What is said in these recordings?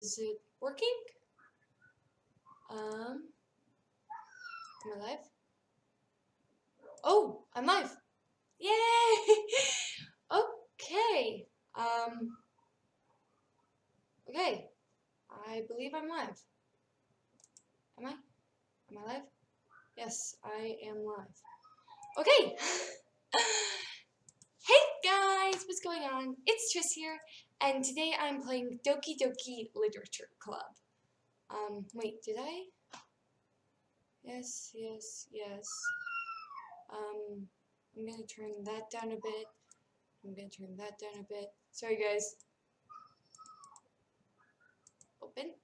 Is it working? Am I live? Oh, I'm live. Yay! Okay. Okay. I believe I'm live. Am I? Am I live? Yes, I am live. Okay. Hey guys, what's going on? It's Tris here, and today I'm playing Doki Doki Literature Club. Wait, did I? Yes. I'm gonna turn that down a bit. I'm gonna turn that down a bit. Sorry guys. Open.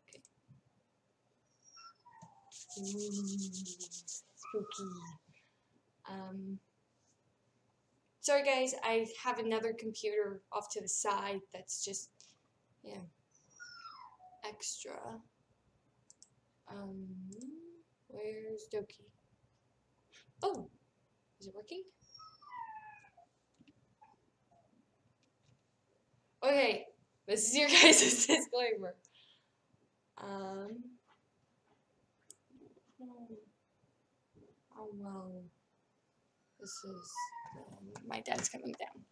Okay. Spooky. Sorry guys, I have another computer off to the side that's just, yeah, extra. Where's Doki? Oh, is it working? Okay, this is your guys' disclaimer. Oh well, this is, my dad's coming down.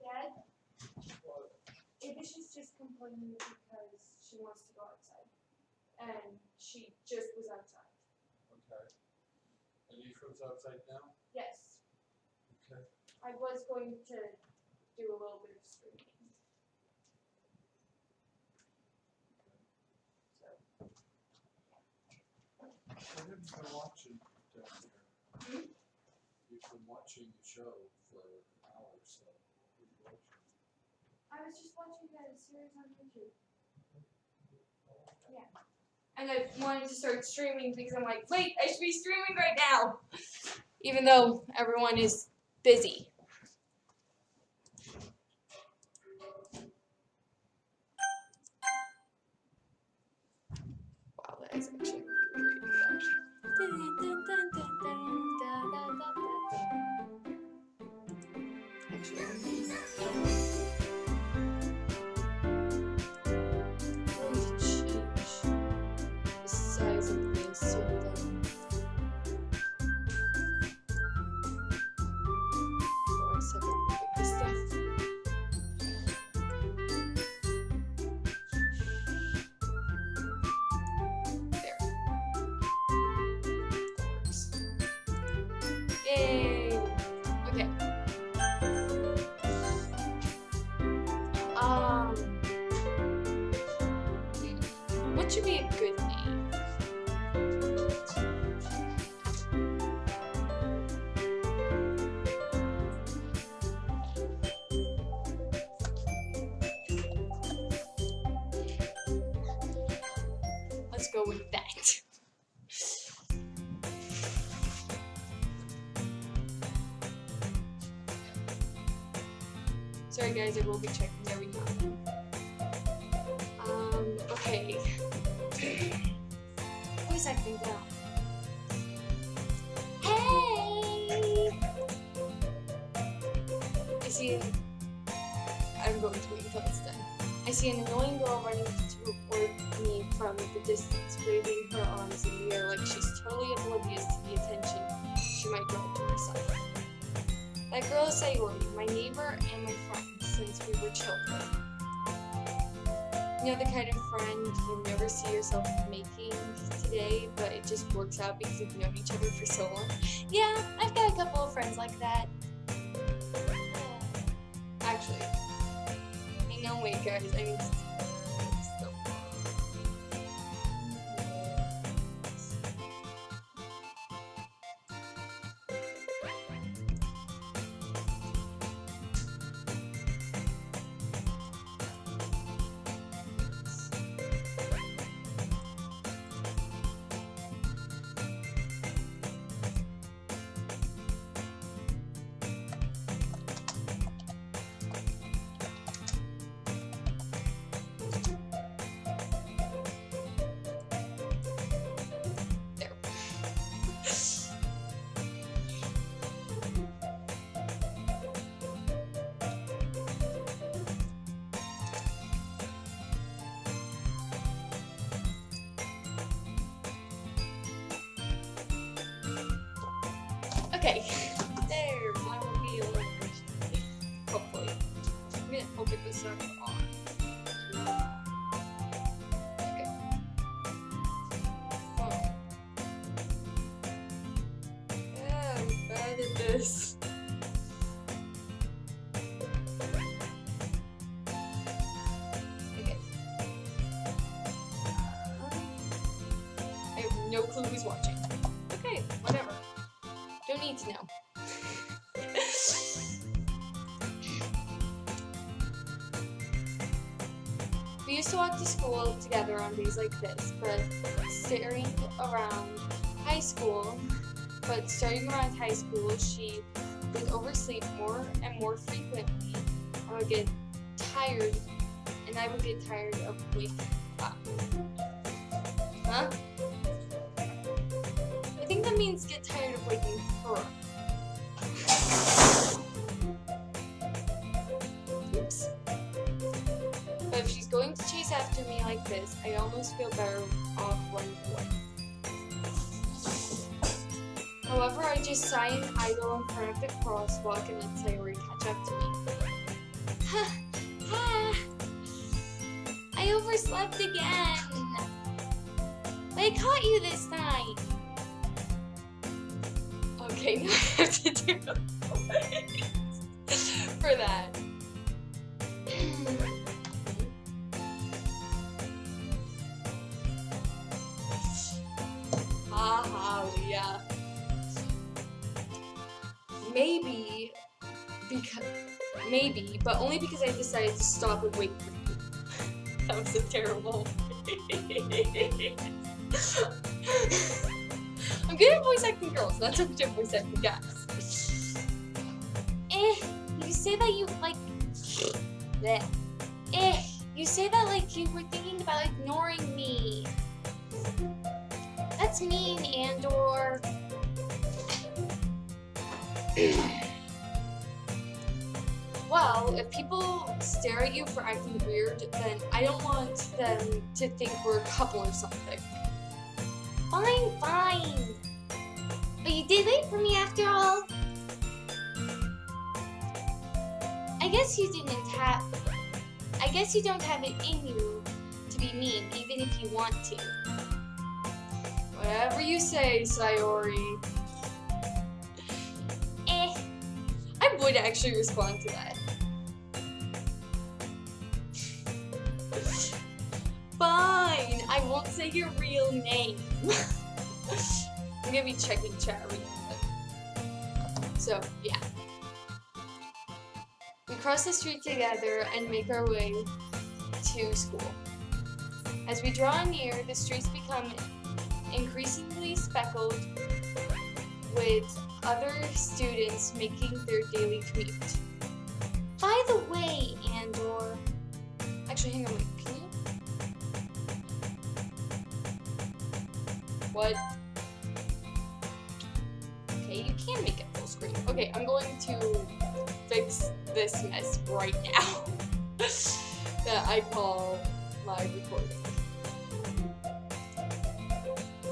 Dad? Ibishi's just complaining because she wants to go outside. And she just was outside. Okay. And you was outside now? Yes. Okay. I was going to do a little bit of screaming. So. What have you been watching down here? Hmm? You've been watching the show for an hour or so. What were you watching? I was just watching a series on YouTube. Yeah. And I wanted to start streaming because I'm like, wait, I should be streaming right now. Even though everyone is busy. Wow, that is actually pretty good. Actually, size of this so that for a second look at this stuff. There. That works. Yay! Okay. What should be a good name? Let's go with that. Sorry guys, I will be checking every now and then. Okay. Who is acting down? Hey! I see I'm going to wait until it's done. I see an annoying girl running toward me from the distance, waving her arms in the air like she's totally oblivious to the attention she might draw to herself. That girl is Sayori, my neighbor and my friend since we were children. You know, the kind of friend you'll never see yourself making today, but it just works out because you've known each other for so long. Yeah, I've got a couple of friends like that. Actually, hey, no, wait, guys, I need to stop. Okay. There, mine will be eliminated. Hopefully. I'm gonna open this up on. Okay. Oh. Yeah, I'm bad at this. Okay. I have no clue who's watching. Okay, whatever. Don't need to know. We used to walk to school together on days like this, but starting around high school, she would oversleep more and more frequently. I would get tired, and I would get tired of waking up. Huh? I think that means get tired of waking her up. Oops. But if she's going to chase after me like this, I almost feel better off running away. However, I just sigh and idle in front of the crosswalk and let Sayori catch up to me. Ha! Ha! I overslept again! But I caught you this time! Okay, now I have to do for that. Haha, Leah. Maybe, but only because I decided to stop and wait for you. That was a terrible. I'm good at voice acting girls, not so much at voice acting guys. You say that you like. Bleh. You say that like you were thinking about ignoring me. That's mean, Andor. Well, if people stare at you for acting weird, then I don't want them to think we're a couple or something. Fine. But you did wait for me after all. I guess you don't have it in you to be mean, even if you want to. Whatever you say, Sayori. I would actually respond to that. Fine, I won't say your real name. I'm gonna be checking chat real quick. So, yeah. We cross the street together and make our way to school. As we draw near, the streets become increasingly speckled with other students making their daily commute. By the way, Andor... Actually, hang on, wait, can you? What? Okay, you can make it full screen. Okay, I'm going to fix this mess right now that I call live recording.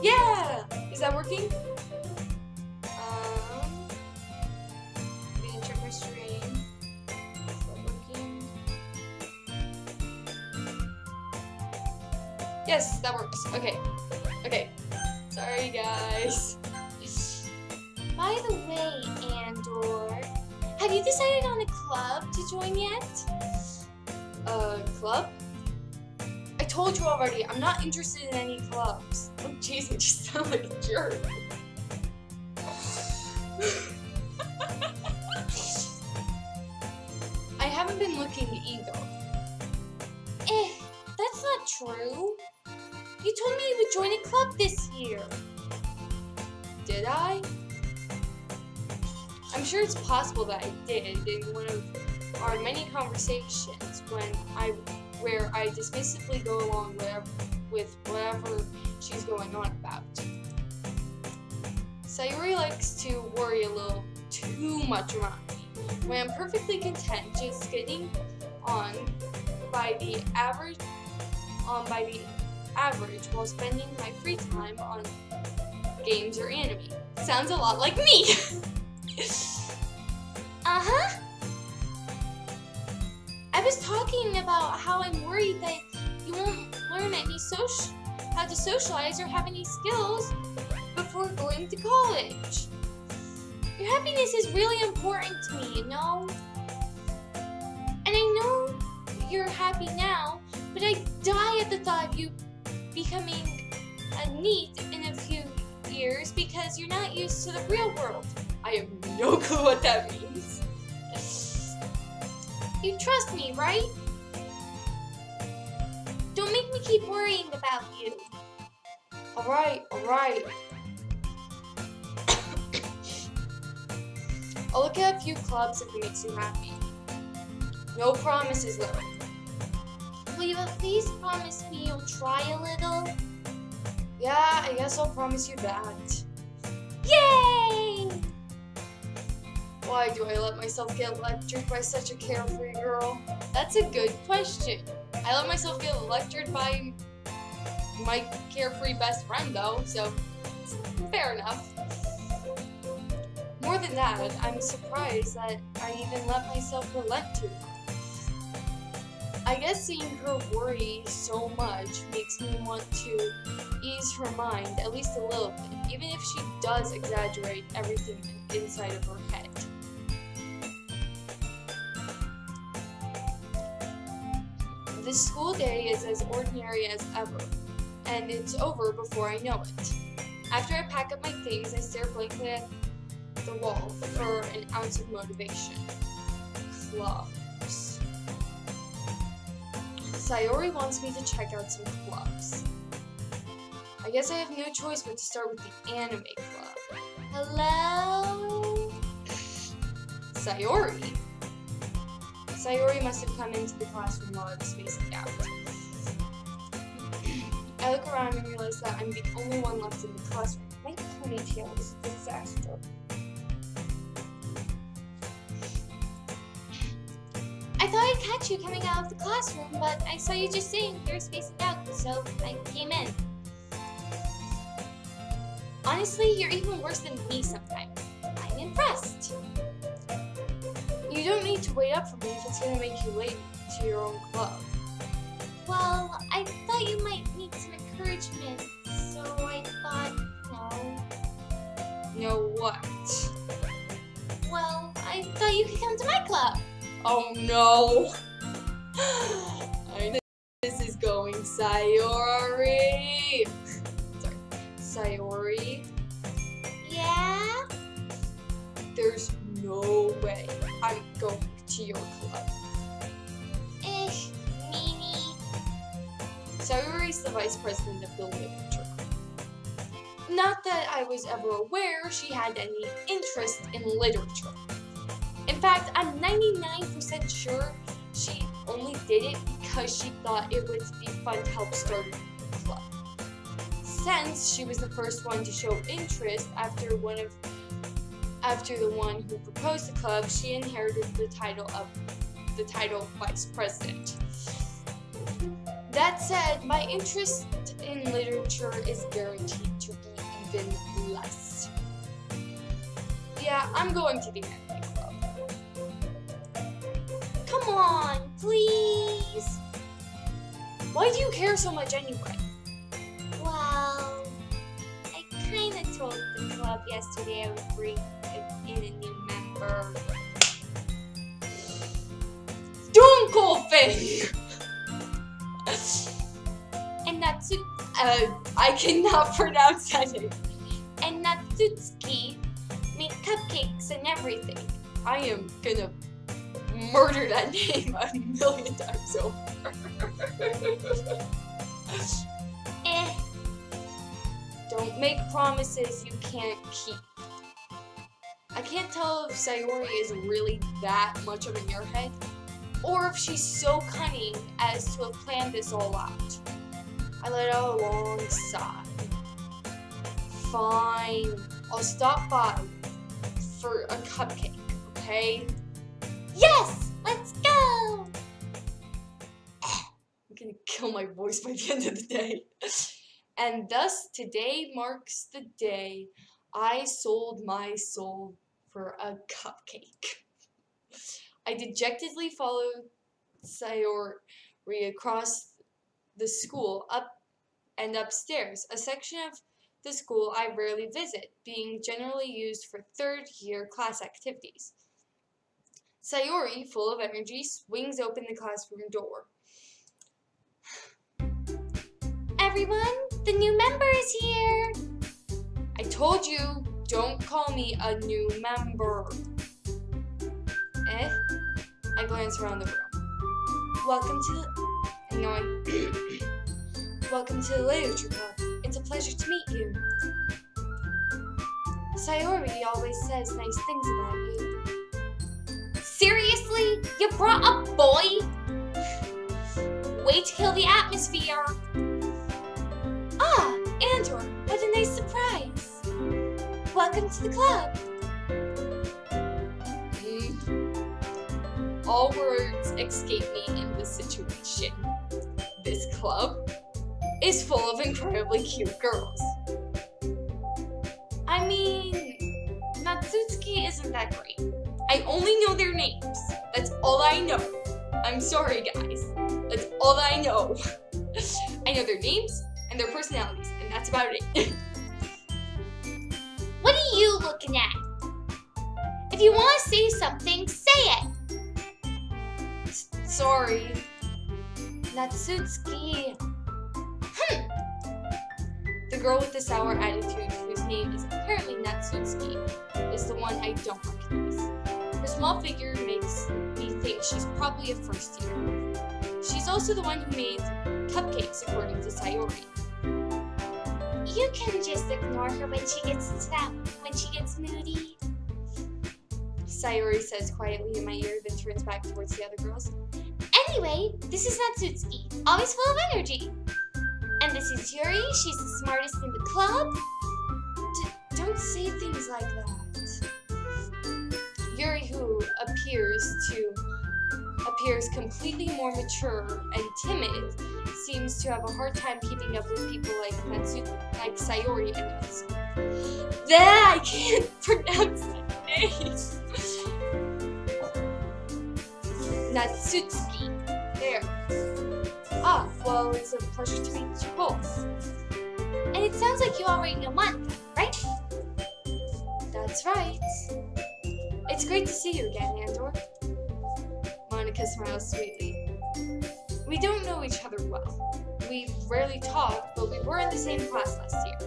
Yeah! Is that working? I'm gonna check my stream. Is that working? Yes, that works. Okay. Okay. Sorry, guys. By the way, Andor, have you decided on a club to join yet? Club? I told you already, I'm not interested in any clubs. Oh jeez, I just sound like a jerk. I haven't been looking either. That's not true. You told me you would join a club this year. Did I? I'm sure it's possible that I did in one of our many conversations where I dismissively go along with whatever she's going on about. Sayori likes to worry a little too much around me, when I'm perfectly content just getting on by the average while spending my free time on games or anime. Sounds a lot like me! Uh-huh. I was talking about how I'm worried that you won't learn how to socialize or have any skills before going to college. Your happiness is really important to me, you know? And I know you're happy now, but I die at the thought of you becoming a NEET in a few years because you're not used to the real world. I have no clue what that means. You trust me, right? Don't make me keep worrying about you. Alright. I'll look at a few clubs if it makes you happy. No promises though. Will you at least promise me you'll try a little? Yeah, I guess I'll promise you that. Yay! Why do I let myself get lectured by such a carefree girl? That's a good question. I let myself get lectured by my carefree best friend though, so fair enough. More than that, I'm surprised that I even let myself relent to her. I guess seeing her worry so much makes me want to ease her mind at least a little bit, even if she does exaggerate everything inside of her head. The school day is as ordinary as ever, and it's over before I know it. After I pack up my things, I stare blankly at the wall for an ounce of motivation. Clubs. Sayori wants me to check out some clubs. I guess I have no choice but to start with the anime club. Hello? Sayori? Sayori must have come into the classroom while I was spacing out. I look around and realize that I'm the only one left in the classroom. My ponytail is a disaster. I thought I'd catch you coming out of the classroom, but I saw you just sitting there spacing out, so I came in. Honestly, you're even worse than me sometimes. I'm impressed. You don't need to wait up for me if it's going to make you late to your own club. Well, I thought you might need some encouragement, so I thought, no. No what? Well, I thought you could come to my club. Oh no! I know this is going, Sayori! Sorry, Sayori? Yeah? There's no way I'm going to your club. Mimi. Sayori's the vice president of the literature club. Not that I was ever aware she had any interest in literature. In fact, I'm 99% sure she only did it because she thought it would be fun to help start a club. Since she was the first one to show interest after the one who proposed the club, she inherited the title vice president. That said, my interest in literature is guaranteed to be even less. Yeah, I'm going to the anime club. Come on, please. Why do you care so much anyway? Well, I kinda told the club yesterday I would bring in a new member. Dunkelfing! And I cannot pronounce that name. And Natsuki make cupcakes and everything. I am gonna murder that name 1,000,000 times over. Don't make promises you can't keep. I can't tell if Sayori is really that much of an airhead, or if she's so cunning as to have planned this all out. I let out a long sigh. Fine, I'll stop by for a cupcake, okay? Yes! Let's go! I'm gonna kill my voice by the end of the day. And thus, today marks the day I sold my soul for a cupcake. I dejectedly followed Sayori across the school, up and upstairs, a section of the school I rarely visit, being generally used for third-year class activities. Sayori, full of energy, swings open the classroom door. Everyone, the new member is here! I told you, don't call me a new member. I glance around the room. Welcome to the Literature Club. It's a pleasure to meet you. Sayori always says nice things about you. Seriously? You brought a boy? Way to kill the atmosphere. Ah, Andor, what a nice surprise. Welcome to the club. All words escape me in this situation. This club is full of incredibly cute girls. I mean, Natsutsuki isn't that great. I only know their names. That's all I know. I'm sorry, guys. That's all that I know. I know their names and their personalities, and that's about it. What are you looking at? If you want to say something, say it. Sorry. Natsutsuki. The girl with the sour attitude, whose name is apparently Natsutsuki, is the one I don't recognize. Her small figure makes me think she's probably a first year. She's also the one who made cupcakes, according to Sayori. You can just ignore her when she gets moody. Sayori says quietly in my ear, then turns back towards the other girls. Anyway, this is Natsutsuki, always full of energy. And this is Yuri, she's the smartest in the club. Don't say things like that. Yuri, who appears completely more mature and timid, seems to have a hard time keeping up with people like Sayori and Natsuki. I can't pronounce that name. Natsutsuki. There. Ah, well, it's a pleasure to meet you both. And it sounds like you already know Monica, right? That's right. It's great to see you again, Andor. Monica smiles sweetly. We don't know each other well. We rarely talk, but we were in the same class last year.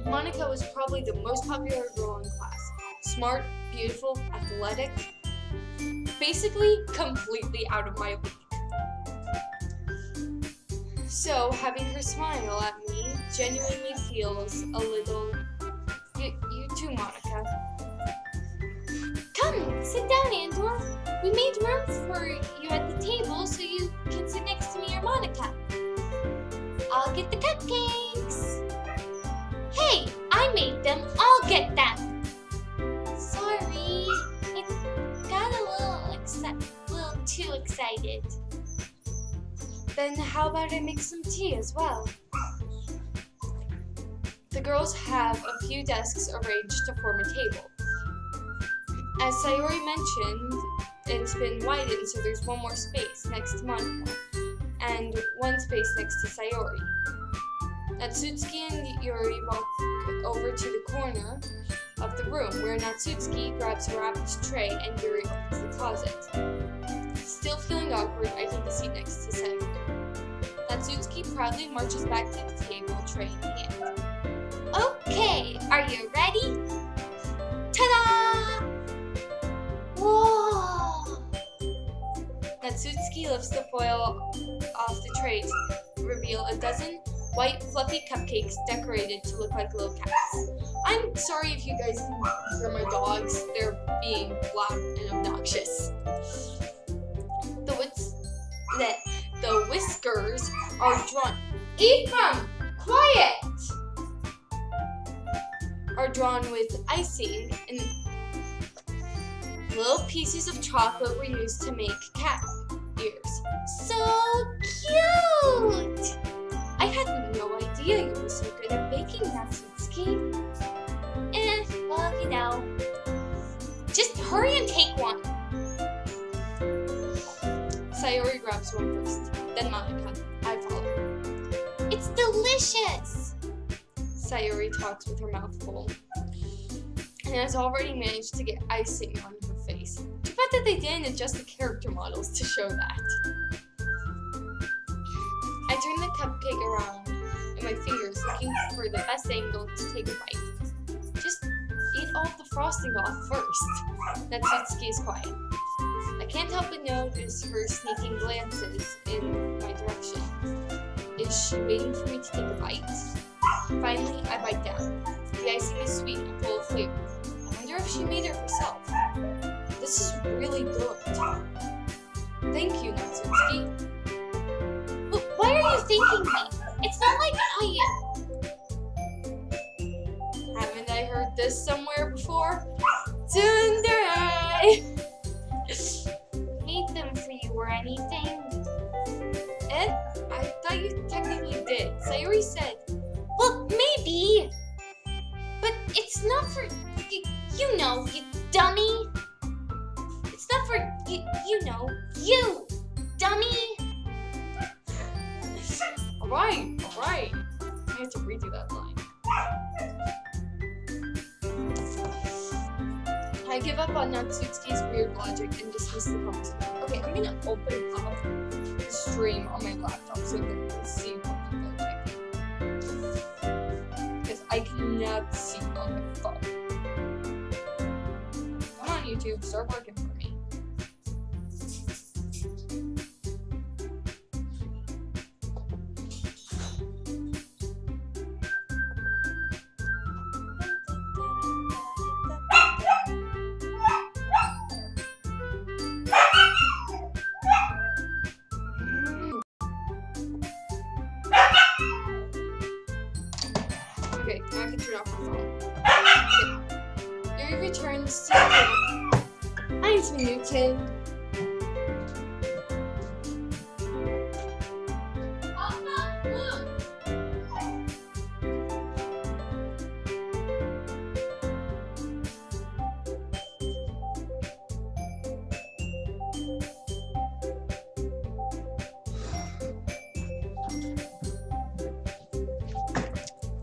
Monica was probably the most popular girl in class. Smart, beautiful, athletic. Basically, completely out of my league. So, having her smile at me genuinely feels a little... You too, Monica. Come, sit down, Andor. We made room for you at the table so you can sit next to me or Monica. I'll get the cupcakes. Hey, I made them. I'll get them. Sorry, I got a little too excited. Then how about I make some tea as well? The girls have a few desks arranged to form a table. As Sayori mentioned, it's been widened so there's one more space next to Monica, and one space next to Sayori. Natsutsuki and Yuri walk over to the corner of the room, where Natsutsuki grabs a wrapped tray and Yuri opens the closet. Still feeling awkward, I take a seat next to Sayori. Natsutsuki proudly marches back to the table, tray in hand. Okay, are you ready? Ta-da! Whoa! Natsutsuki lifts the foil off the tray to reveal a dozen white, fluffy cupcakes decorated to look like little cats. I'm sorry if you guys can hear my dogs. They're being loud and obnoxious. The whiskers are drawn. Ephraim! Quiet! Are drawn with icing, and little pieces of chocolate were used to make cat ears. So cute! I had no idea you were so good at baking, Natsuki. Well, know. Just hurry and take one. Sayori grabs one first, then Monica. I follow. It's delicious! Sayori talks with her mouth full, and has already managed to get icing on her face. Too bad that they didn't adjust the character models to show that. I turn the cupcake around in my fingers, looking for the best angle to take a bite. Just eat all the frosting off first. Natsuki is quiet. I can't help but notice her sneaking glances in my direction. Is she waiting for me to take a bite? Finally, I bite down. The icing is sweet and full of flavor. I wonder if she made it herself. This is really good. Thank you, Natsuki. Why are you thanking me? It's not like Haven't I heard this somewhere before? Tsundere! Made them for you or anything? I thought you technically did. Sayori said. Well, maybe. But it's not for, you know, you dummy. It's not for, you know, you dummy. Alright. I have to redo that line. I give up on Natsuki's weird logic and dismiss the conversation. Okay, I'm gonna open up the stream on my laptop so that you can see what people are typing. Because I cannot see on my phone. Come on, YouTube, start working for me. Okay, now I can turn off my phone. Okay. Yuri returns to the table. Nice, Newton.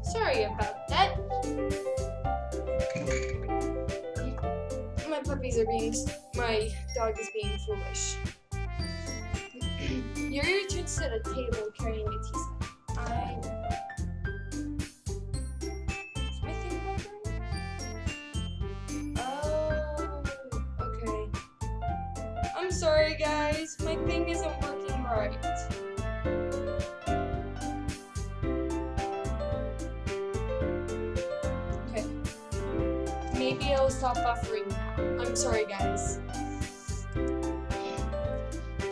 Sorry about that. My dog is being foolish. Yuri returns to the table carrying a tea set. Is my thing working? Oh, okay. I'm sorry guys, my thing isn't working right. Maybe I'll stop buffering now. I'm sorry, guys.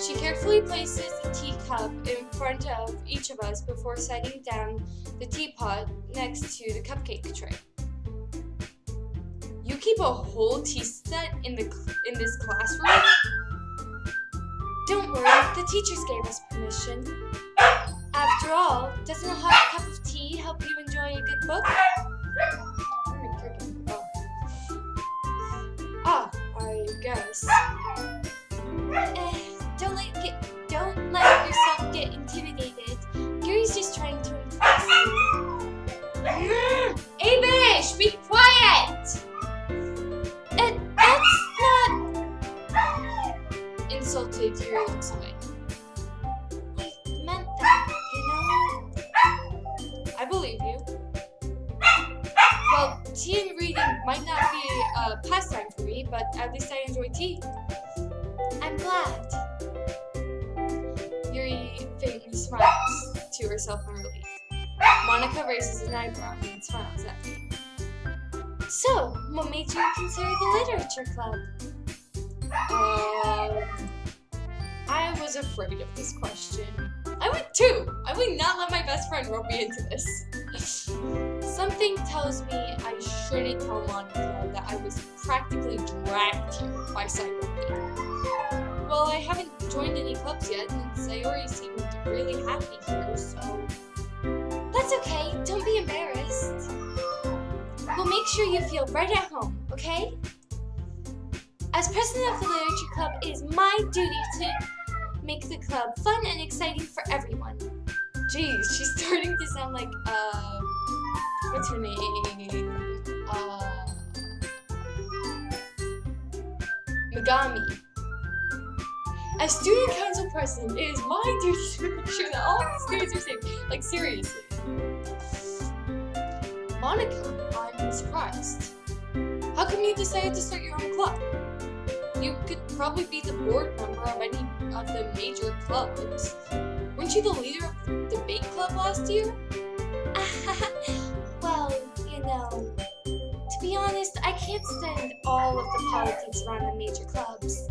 She carefully places the teacup in front of each of us before setting down the teapot next to the cupcake tray. You keep a whole tea set in this classroom? Don't worry, the teachers gave us permission. After all, doesn't a hot cup of tea help you enjoy a good book? I guess. Don't let yourself get intimidated. Yuri's just trying to impress you. Abish, be quiet! That's not... Insulted, Yuri looks away. I meant that, you know? I believe you. Well, tea and reading might not be a pastime for me, but at least I enjoy tea. I'm glad. Yuri faintly smiles to herself in relief. Monica raises an eyebrow and smiles at me. So, what made you consider the literature club? I was afraid of this question. I would too. I would not let my best friend rope me into this. Something tells me I shouldn't tell Monica that I was practically dragged here by Sayori. Well, I haven't joined any clubs yet, and Sayori seemed really happy here, so... That's okay, don't be embarrassed. We'll make sure you feel right at home, okay? okay? As president of the Literature Club, it is my duty to make the club fun and exciting for everyone. Jeez, she's starting to sound like, what's her name? Megami. As student council president, it is my duty to make sure that all the students are safe. Like, seriously. Monica, I'm surprised. How come you decided to start your own club? You could probably be the board member of any of the major clubs. Weren't you the leader of the debate club last year? Well, you know, to be honest, I can't stand all of the politics around the major clubs.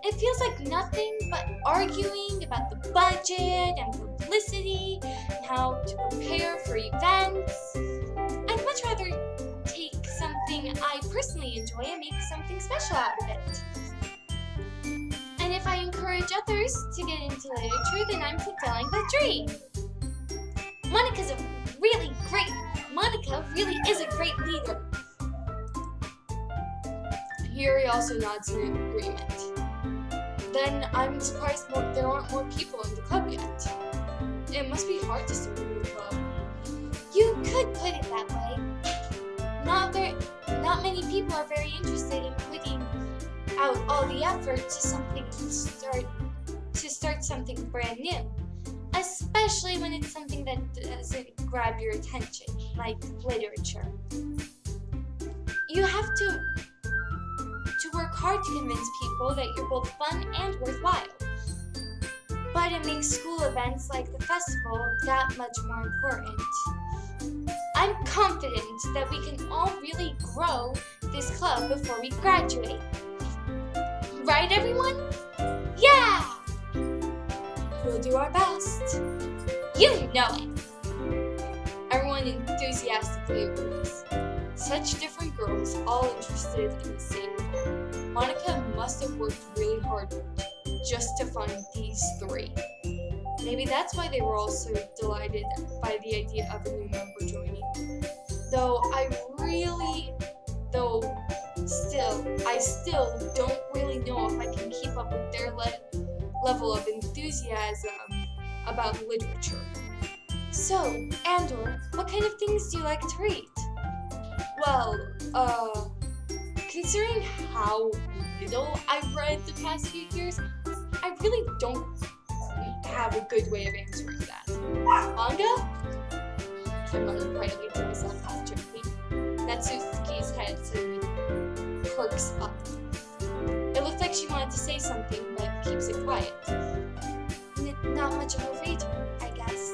It feels like nothing but arguing about the budget and publicity and how to prepare for events. I'd much rather take something I personally enjoy and make something special out of it. And if I encourage others to get into literature, then I'm fulfilling the dream. Monica really is a great leader. Yuri also nods in agreement. Then I'm surprised there aren't more people in the club yet. It must be hard to start a new club. You could put it that way. Not many people are very interested in putting out all the effort to start something brand new, especially when it's something that doesn't grab your attention, like literature. You have to work hard to convince people that you're both fun and worthwhile. But it makes school events like the festival that much more important. I'm confident that we can all really grow this club before we graduate. Right, everyone? Yeah! We'll do our best. You know it! Everyone enthusiastically agrees. Such different girls, all interested in the same goal. Monica must have worked really hard just to find these three. Maybe that's why they were all so delighted by the idea of a new member joining. I still don't really know if I can keep up with their level of enthusiasm about literature. So, Andor, what kind of things do you like to read? Well, considering how little I've read the past few years, I really don't have a good way of answering that. Manga? I muttered quietly to myself after Natsuki's head suddenly perks up. It looked like she wanted to say something, but keeps it quiet. Not much of a reader, I guess.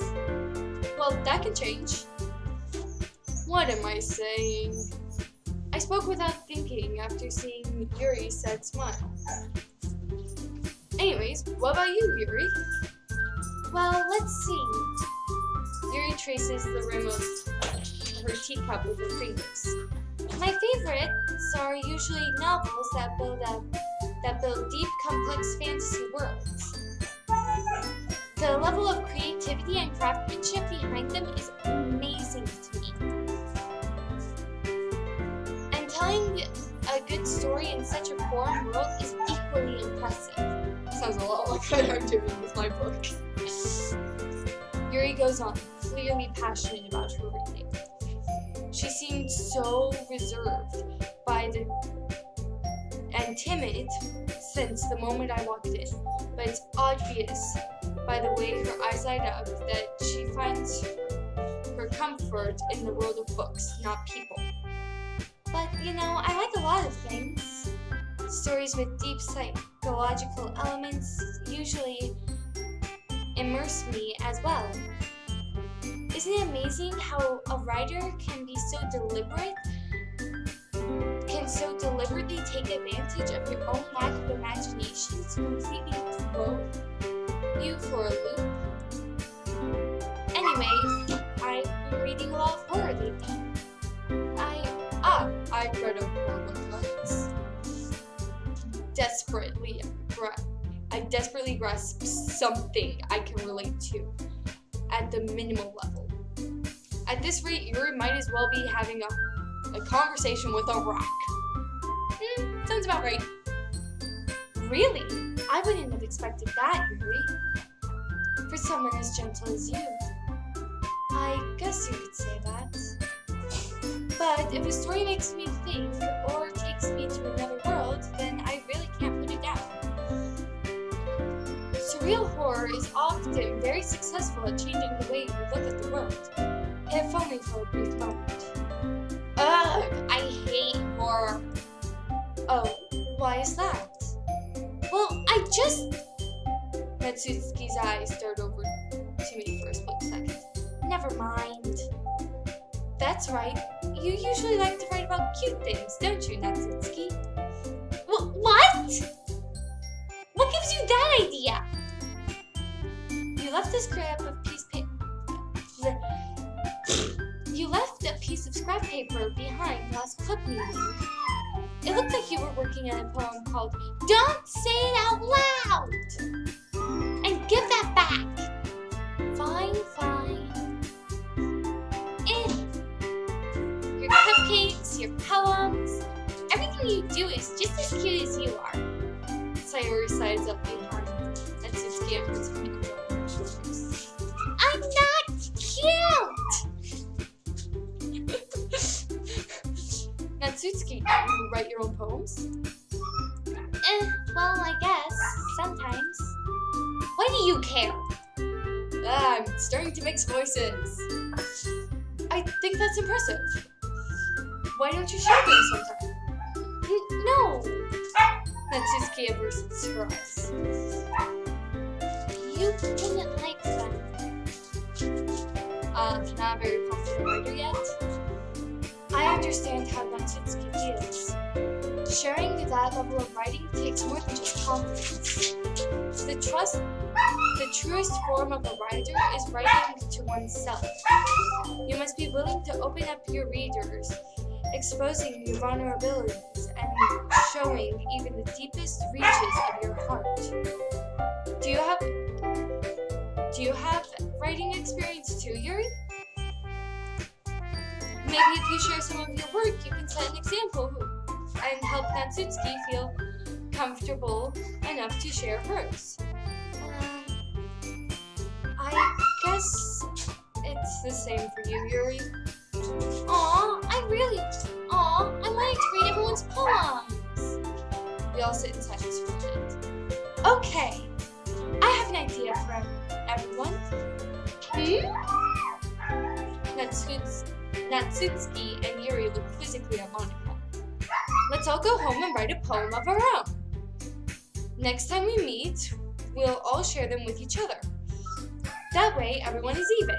Well, that can change. What am I saying? I spoke without thinking after seeing Yuri's sad smile. Anyways, what about you, Yuri? Well, let's see. Yuri traces the rim of her teacup with her fingers. My favorites are usually novels that build deep, complex fantasy worlds. The level of creativity and craftsmanship behind them is amazing to me. And telling a good story in such a foreign world is equally impressive. Sounds a lot like what I'm doing with my book. Yuri goes on, clearly passionate about her reading. She seemed so reserved and timid since the moment I walked in, but it's obvious by the way her eyes light up that she finds her comfort in the world of books, not people. But, you know, I like a lot of things. Stories with deep psychological elements usually immerse me as well. Isn't it amazing how a writer can so deliberately take advantage of your own lack of imagination to completely throw you for a loop? Anyways, I've been reading a lot of horror lately. I read a horror once. I desperately grasp something I can relate to at the minimal level. At this rate, Yuri might as well be having a conversation with a rock. sounds about right. Really? I wouldn't have expected that, Yuri. For someone as gentle as you. I guess you could say that. But if a story makes me think or takes me to another world, then I really can't put it down. Surreal horror is often very successful at changing the way we look at the world, if only for a brief moment. Ugh, I hate horror. Oh, why is that? Well, Natsuki's eyes stared over to me for a split second. Never mind. That's right. You usually like to write about cute things, don't you, Natsuki? What? What gives you that idea? You left a scrap of You left a piece of scrap paper behind last club meeting. It looked like you were working on a poem called "Don't Say It Out Loud!" And give that back. Fine. Your cupcakes, your poems, everything you do is just as cute as you are. Sayori sides up behind Natsuki and puts her hand on her shoulders. I'm not cute! Natsuki, you write your own poems? Well, I guess, sometimes. Why do you care? I'm starting to mix voices. I think that's impressive. Why don't you share them sometime? No! Natsuki averts her eyes. You wouldn't like them. Not a very confident writer yet. I understand how Natsuki feels. Sharing that level of writing takes more than just confidence. The truest form of a writer is writing to oneself. You must be willing to open up your readers, exposing your vulnerabilities and showing even the deepest reaches of your heart. Do you have writing experience too, Yuri? Maybe if you share some of your work, you can set an example and help Natsuki feel comfortable enough to share hers. I guess it's the same for you, Yuri. I wanted to read everyone's poems. We all sit in silence for a minute. Okay, I have an idea for everyone. Natsuki and Yuri look quizzically at Monica. Let's all go home and write a poem of our own. Next time we meet, we'll all share them with each other. That way, everyone is even.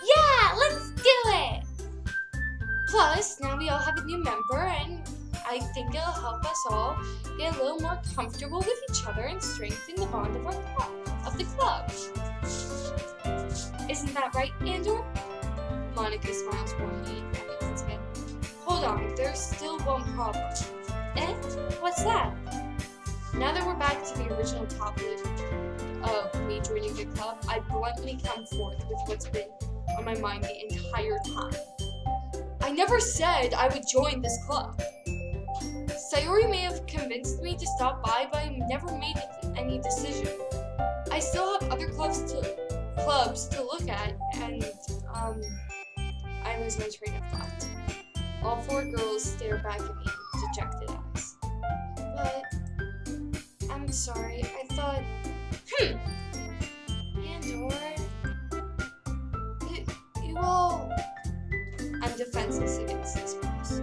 Yeah, let's do it! Plus, now we all have a new member, and I think it'll help us all get a little more comfortable with each other and strengthen the bond of the club. Isn't that right, Andor? Monica smiles warmly at me once again. Hold on, there's still one problem. What's that? Now that we're back to the original topic of me joining the club, I bluntly come forth with what's been on my mind the entire time. I never said I would join this club. Sayori may have convinced me to stop by, but I never made any decision. I still have other clubs to look at, and I lose my train of thought. All four girls stare back at me with dejected eyes. But I'm sorry, I thought, Andor, you all. I'm defenseless against this pose.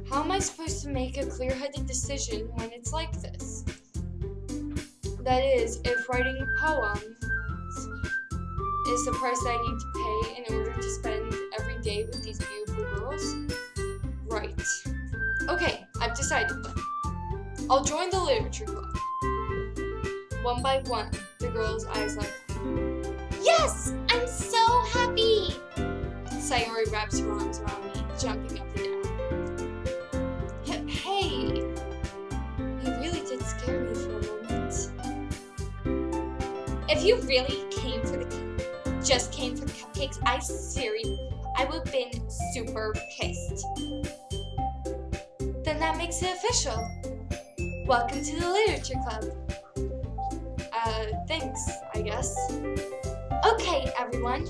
How am I supposed to make a clear-headed decision when it's like this? That is, if writing poems is the price that I need to pay in order to spend every day with these beautiful girls? Right. Okay, I've decided. I'll join the literature club. One by one, the girls' eyes light up. Yes! I'm so happy! Sayori wraps her arms around me, jumping up and down. Hey! You really did scare me for a moment. If you really just came for the cupcakes, I would have been super pissed. Then that makes it official. Welcome to the Literature Club. Thanks, I guess. Okay, everyone.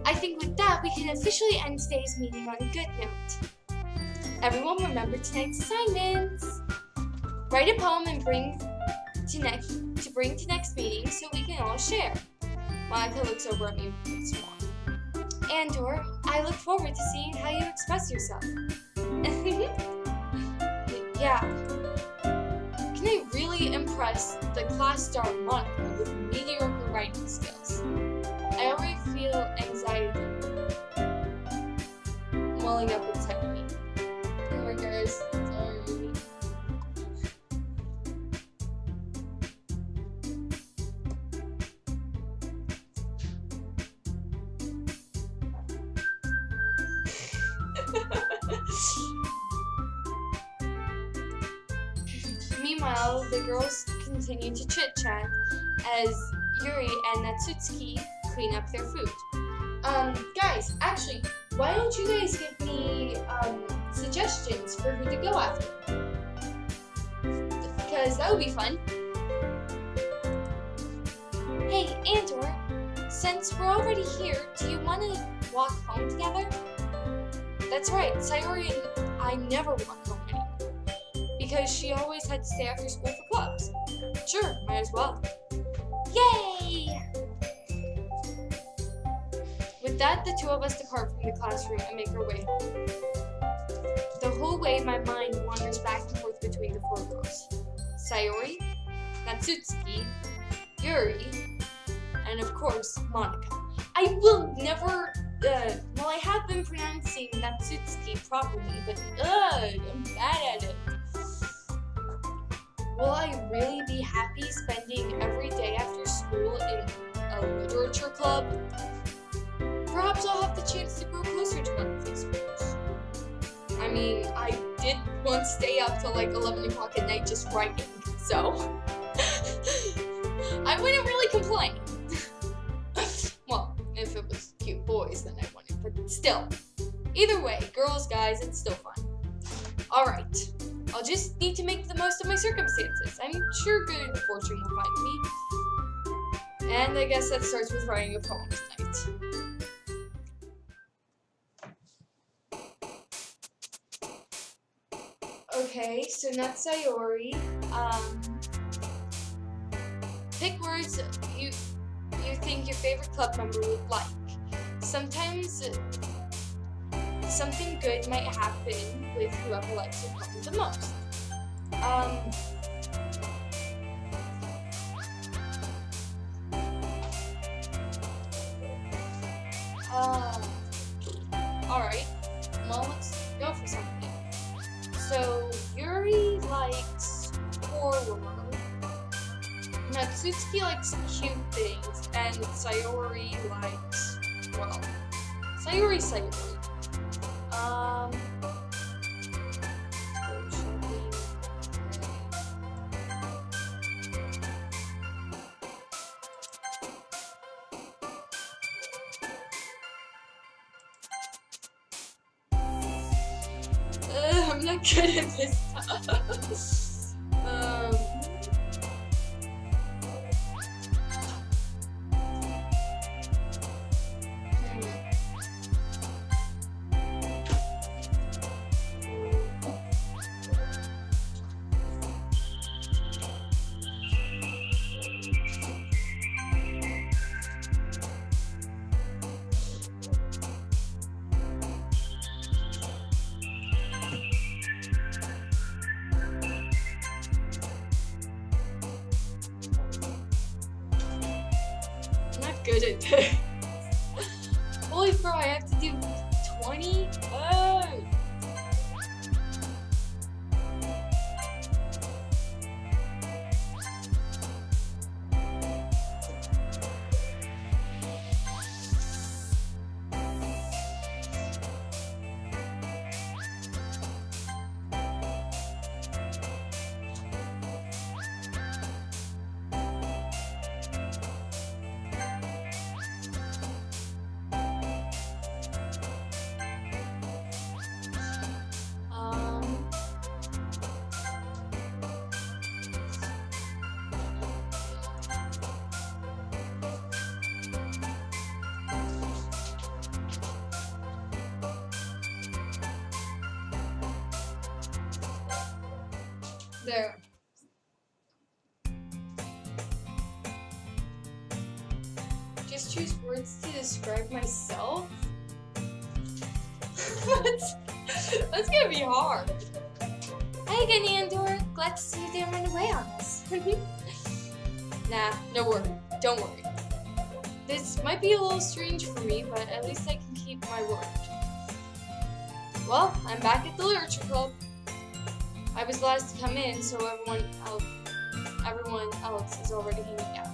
I think with that, we can officially end today's meeting on a good note. Everyone remember tonight's assignments. Write a poem and bring to next meeting so we can all share. Monica looks over at me once more. Andor, I look forward to seeing how you express yourself. Yeah. Can I really impress the class star Monica with mediocre writing skills? I already feel anxiety welling up inside me. Oh my gosh, sorry. Meanwhile, the girls continue to chit-chat as Yuri and Natsuki clean up their food. Guys, actually, why don't you guys give me, suggestions for who to go after? Because that would be fun. Hey, Andor, since we're already here, do you want to walk home together? That's right, Sayori and I never walk home anymore. Because she always had to stay after school for clubs. Sure, might as well. Yay! With that, the two of us depart from the classroom and make our way home. The whole way, my mind wanders back and forth between the four girls. Sayori, Natsuki, Yuri, and of course, Monica. I will never, well, I have been pronouncing Natsuki properly, but I'm bad at it. Will I really be happy spending every day after school in a literature club? Perhaps I'll have the chance to grow closer to one of these girls. I mean, I did once stay up till like 11 o'clock at night just writing, so I wouldn't really complain. Well, if it was cute boys, then I wouldn't, but still. Either way, girls, guys, it's still fun. Alright. I'll just need to make the most of my circumstances. I'm sure good fortune will find me. And I guess that starts with writing a poem tonight. Okay, so not Sayori. Pick words you think your favorite club member would like. Sometimes something good might happen with whoever likes your poem the most. Alright, well, let's go for something. So, Yuri likes horror, Natsuki likes cute things, and Sayori likes, well, Sayori. I'm not good at this stuff. Good at this. Holy bro, I have to do 20? Oh! There. Just choose words to describe myself? That's gonna be hard. Hey again, Andor. Glad to see you didn't run away on us. Nah, no worry. Don't worry. This might be a little strange for me, but at least I can keep my word. Well, I'm back at the Literature Club. I was last to come in, so everyone else is already hanging out.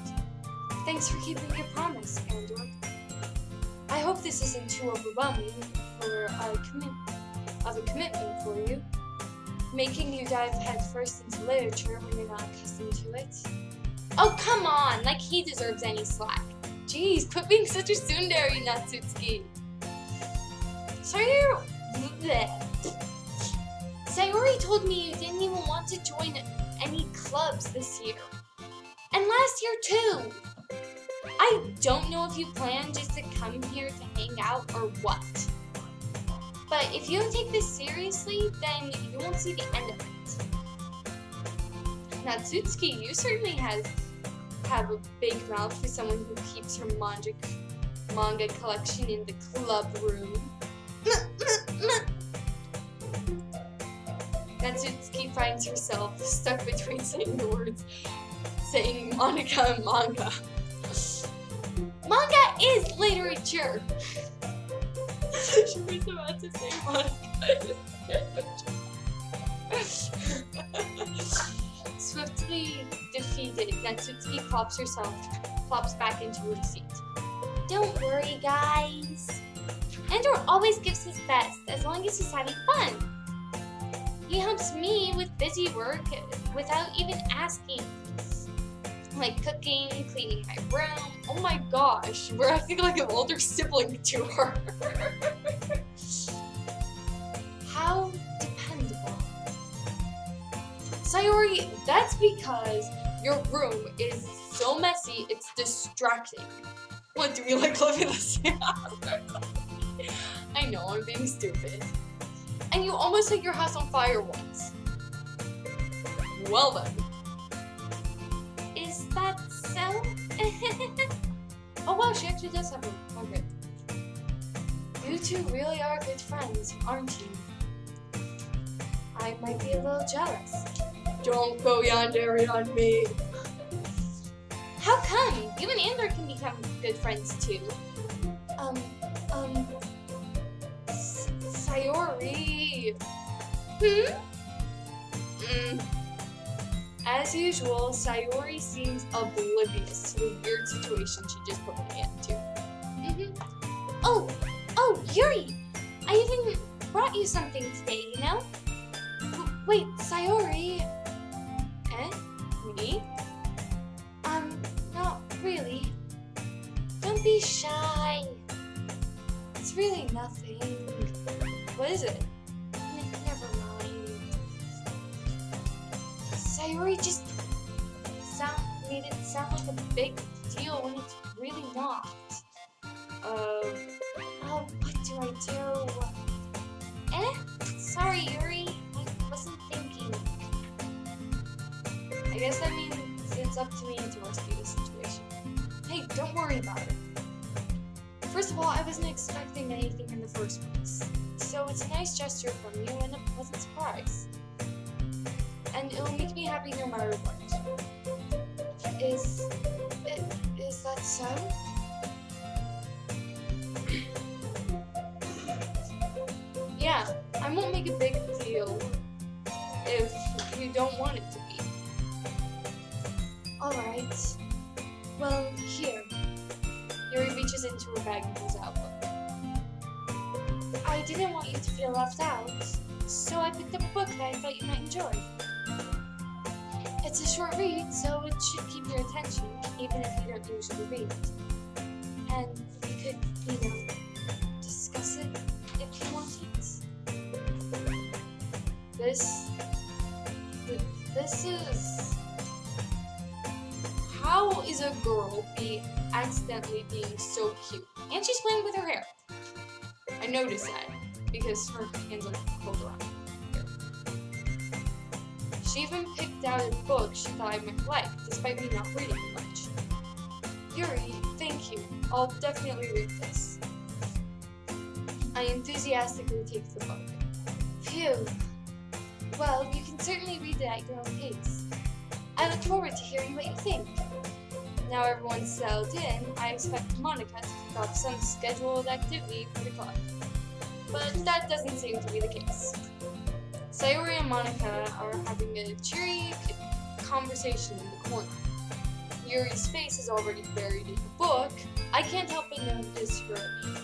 Thanks for keeping your promise, Andor. I hope this isn't too overwhelming for a commitment for you. Making you dive headfirst into literature when you're not accustomed to it. Oh, come on! Like he deserves any slack. Jeez, quit being such a tsundere, Natsuki. Sayori told me you didn't even want to join any clubs this year. And last year too! I don't know if you plan just to come here to hang out or what. But if you don't take this seriously, then you won't see the end of it. Natsuki, you certainly have a big mouth for someone who keeps her manga collection in the club room. Natsuki finds herself stuck between saying the words, saying Monica and manga. Manga is literature! She was about to say Monica. Swiftly defeated, Natsuki plops back into her seat. Don't worry, guys. Andor always gives his best, as long as he's having fun. He helps me with busy work without even asking. Like cooking, cleaning my room. Oh my gosh, we're acting like an older sibling to her. How dependable. Sayori, that's because your room is so messy, it's distracting. What, do you like living in the same house? I know, I'm being stupid. And you almost set your house on fire once. Well then. Is that so? Oh wow, she actually does have a okay. You two really are good friends, aren't you? I might be a little jealous. Don't go yandere on me. How come? You and Andor can become good friends too. Sayori. As usual, Sayori seems oblivious to the weird situation she just put me into. Oh, Yuri! I even brought you something today, you know? Wait, Sayori. Me? Not really. Don't be shy. It's really nothing. What is it? Never mind. Sayori just made it sound like a big deal when it's really not. Oh, what do I do? Sorry, Yuri. I wasn't thinking. I guess that means it's up to me to rescue the situation. Hey, don't worry about it. First of all, I wasn't expecting anything in the first place. So it's a nice gesture from you and a pleasant surprise. And it'll make me happy no matter what. Is that so? Yeah, I won't make a big deal if you don't want it to be. Alright. Well, here. Yuri reaches into her bag and pulls out a book. I didn't want you to feel left out, so I picked up a book that I thought you might enjoy. It's a short read, so it should keep your attention, even if you don't usually read. And we could, discuss it if you want it. This is... How is a girl accidentally being so cute? And she's playing with her hair. I noticed that because her hands are pulled around. She even picked out a book she thought I might like, despite me not reading much. Yuri, thank you. I'll definitely read this. I enthusiastically take the book. Phew. Well, you can certainly read it at your own pace. I look forward to hearing what you think. Now everyone's settled in, I expect Monica to kick off some scheduled activity for the club. But that doesn't seem to be the case. Sayori and Monica are having a cheery conversation in the corner. Yuri's face is already buried in the book. I can't help but notice her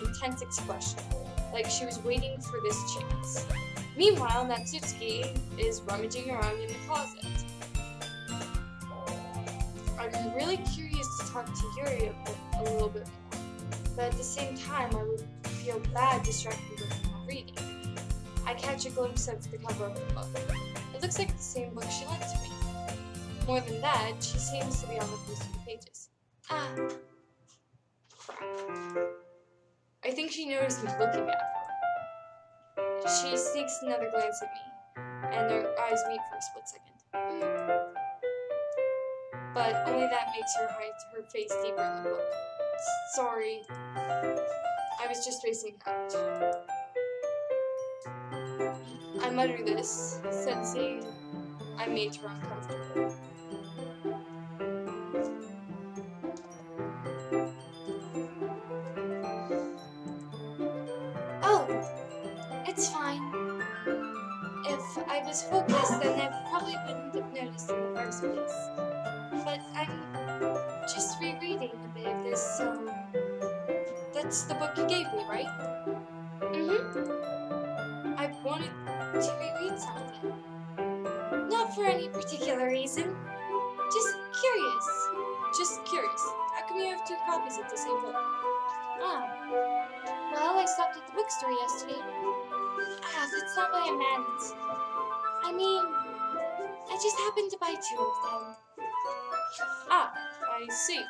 intense expression, like she was waiting for this chance. Meanwhile, Natsuki is rummaging around in the closet. I'm really curious to talk to Yuri a little bit more, but at the same time, I would feel bad distracting her from her reading. I catch a glimpse of the cover of the book. It looks like the same book she lent to me. More than that, she seems to be on the first few pages. Ah, crap. I think she noticed me looking at her. She sneaks another glance at me, and their eyes meet for a split second. But only that makes her hide her face deeper in the book. Sorry, I was just spacing out. I mutter this, sensing I made her uncomfortable. Oh, it's fine. If I was focused, then I probably wouldn't have noticed in the first place. But I'm just rereading a bit of this, so... That's the book you gave me, right? Mm-hmm. I wanted to reread some of it. Not for any particular reason. Just curious. Just curious. How come you have two copies of the same book? Ah. Well, I stopped at the bookstore yesterday. That's not what I meant. I mean, I just happened to buy two of them. Ah, I see.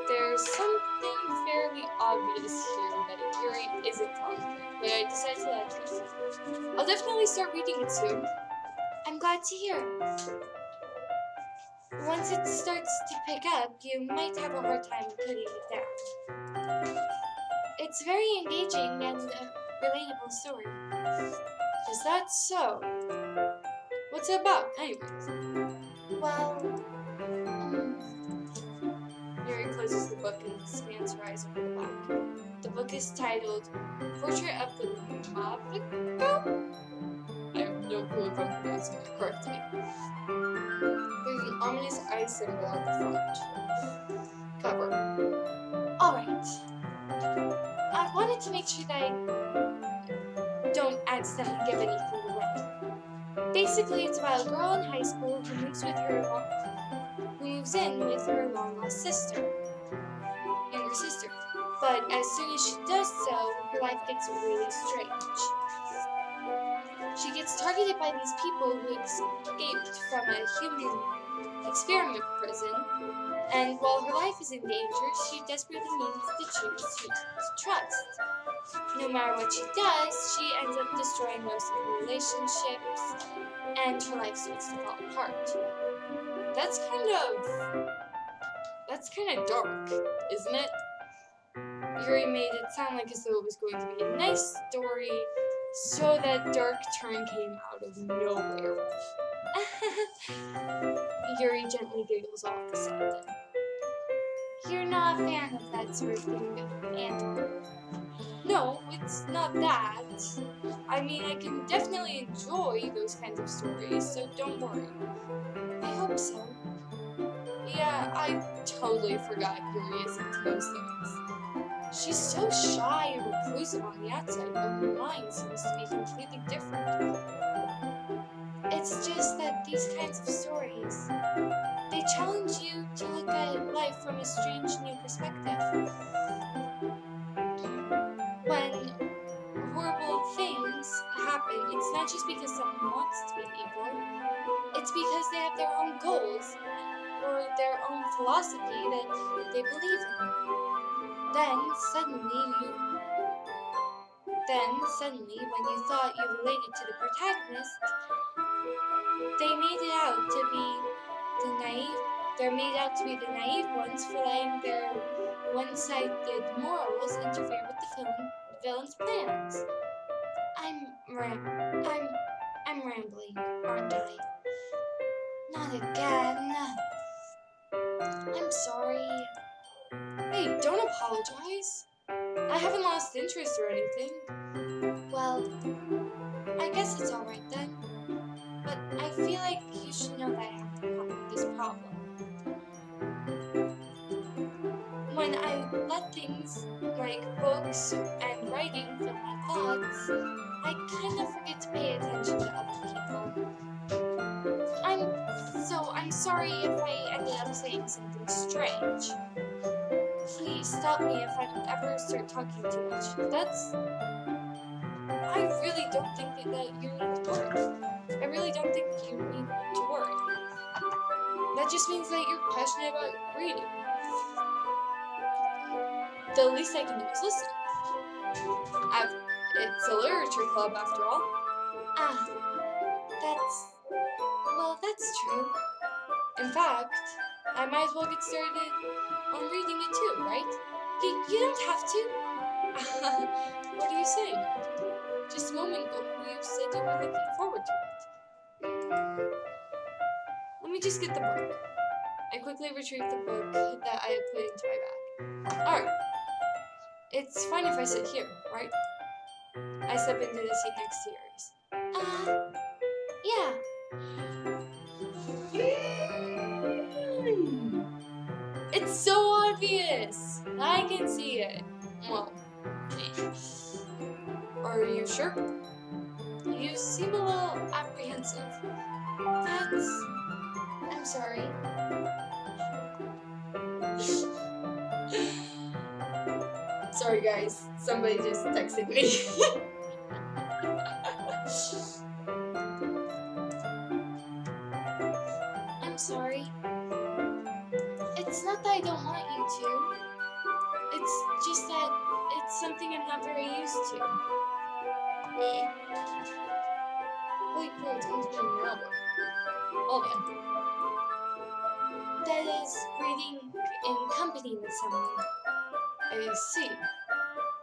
There's something fairly obvious here that Yuri isn't telling me, but I decided to let it go. I'll definitely start reading it soon. I'm glad to hear. Once it starts to pick up, you might have a hard time putting it down. It's very engaging and a relatable story. Is that so? What's it about, anyways? Well, Yuri closes the book and scans her eyes over the back. The book is titled Portrait of the Maviko? I have no clue if I'm pronouncing it correctly. There's an ominous eye symbol on the front cover. Alright. I wanted to make sure that I don't accidentally give anything away. Basically, it's about a girl in high school who moves in with her long-lost younger sister. But as soon as she does so, her life gets really strange. She gets targeted by these people who escaped from a human experiment prison, and while her life is in danger, she desperately needs to choose who to trust. No matter what she does, she ends up destroying most of her relationships, and her life starts to fall apart. That's kind of dark, isn't it? Yuri made it sound like as though it was going to be a nice story, so that dark turn came out of nowhere. Yuri gently giggles off the side. You're not a fan of that sort of thing, Andrew? No, it's not that. I mean, I can definitely enjoy those kinds of stories, so don't worry. I hope so. Yeah, I totally forgot Yuri is into those things. She's so shy and reclusive on the outside, but her mind seems to be completely different. It's just that these kinds of stories, they challenge you to look at life from a strange new perspective. When horrible things happen, it's not just because someone wants to be evil, it's because they have their own goals or their own philosophy that they believe in. Then suddenly, when you thought you related to the protagonist, they made it out to be the naive. They're made out to be the naive ones for letting their one-sided morals interfere with the villain's plans. I'm rambling, aren't I? Not again. I'm sorry. Hey, don't apologize. I haven't lost interest or anything. Well, I guess it's alright then. But I feel like you should know that I have this problem. When I let things like books and writing fill my thoughts, I kind of forget to pay attention to other people. I'm sorry if I ended up saying something strange. Please stop me if I ever start talking too much. I really don't think that you need to worry. I really don't think you need to worry. That just means that you're passionate about reading. The least I can do is listen. It's a literature club after all. That's true. In fact, I might as well get started on reading it too, right? You don't have to. What are you saying? Just a moment ago, you said you were looking forward to it. Let me just get the book. I quickly retrieved the book that I had put into my bag. Alright. It's fine if I sit here, right? I step into the seat next to yours. Yeah. It's so obvious! I can see it. Well, are you sure? You seem a little apprehensive. I'm sorry. Sorry guys, somebody just texted me. I'm sorry. It's not that I don't want you to. It's just that it's something I'm not very used to. Wait, it's going to be an album. Oh man. That is reading in company with someone. I see.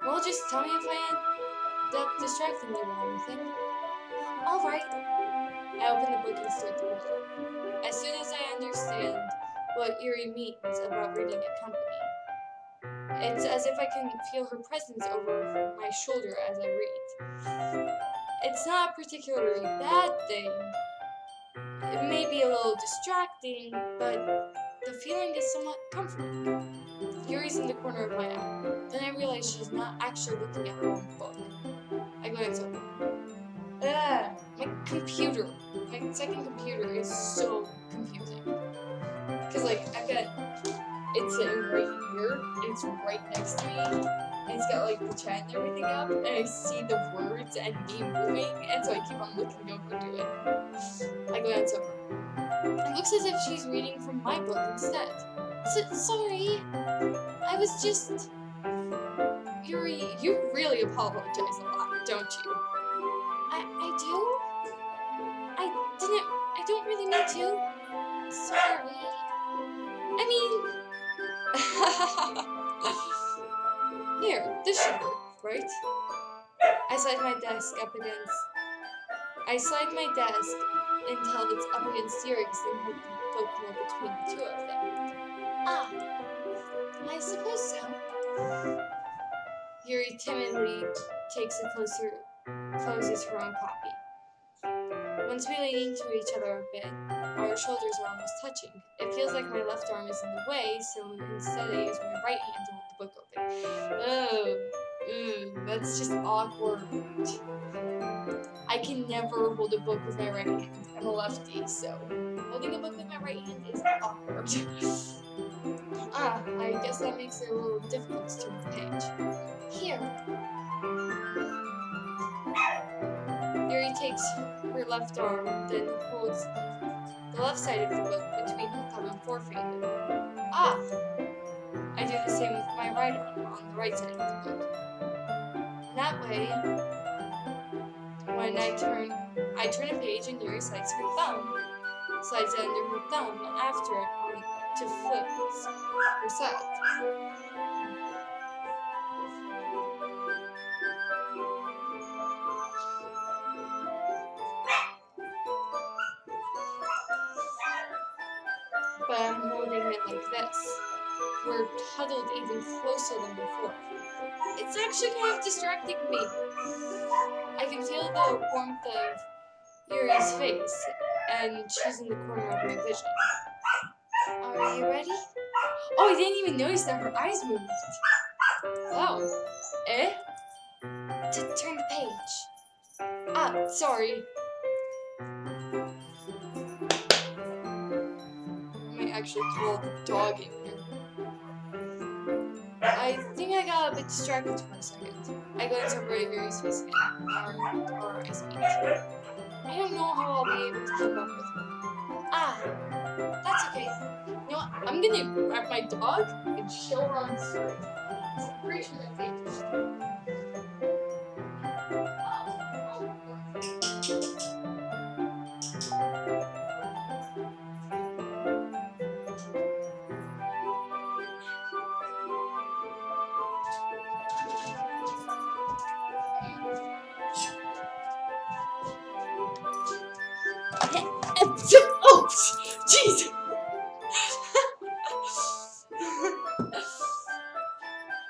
Well, just tell me if I end up distracting you or anything. Alright. I open the book and start to read. As soon as I understand what Yuri means about reading in company, it's as if I can feel her presence over my shoulder as I read. It's not a particularly bad thing. It may be a little distracting, but the feeling is somewhat comforting. Yuri's in the corner of my eye. Then I realize she's not actually looking at her own book. I glance over. My second computer is so confusing. Cause like, I've got, it's sitting right here, and it's right next to me, and it's got like the chat and everything up, and I see the words and me moving, and so I keep on looking over to it. I glance over. It looks as if she's reading from my book instead. Sorry, I was just... Yuri, you really apologize a lot, don't you? I do? I don't really need to. Sorry. I mean... Here, this should work, right? I slide my desk until it's up against Yuri's and hold the book more between the two of them. I suppose so. Yuri timidly closes her own copy. Once we lean into each other a bit, our shoulders are almost touching. It feels like my left arm is in the way, so instead I use my right hand to hold the book open. That's just awkward. I can never hold a book with my right hand. I'm a lefty, so holding a book with my right hand is awkward. I guess that makes it a little difficult to turn the page. Here. Yuri takes her left arm, then holds the left side of the book between her thumb and forefinger. I do the same with my right arm on the right side of the book. That way, when I turn I turn a page and Yuri slides her thumb. Slides it under her thumb after it to flip her side. But I'm holding it like this. We're huddled even closer than before. It's actually kind of distracting me. I can feel the warmth of Yuri's face, and she's in the corner of my vision. Are you ready? Oh, I didn't even notice that her eyes moved. Oh. Eh? To turn the page. Ah, sorry. I might actually throw the dog in here. I think I got a bit distracted for a second. I go into Yuri's face again. Or I speak. I don't know how I'll be able to keep up with her. Ah, that's okay. You know what? I'm gonna grab my dog and show her on screen. I'm pretty sure that's it. Oh, jeez!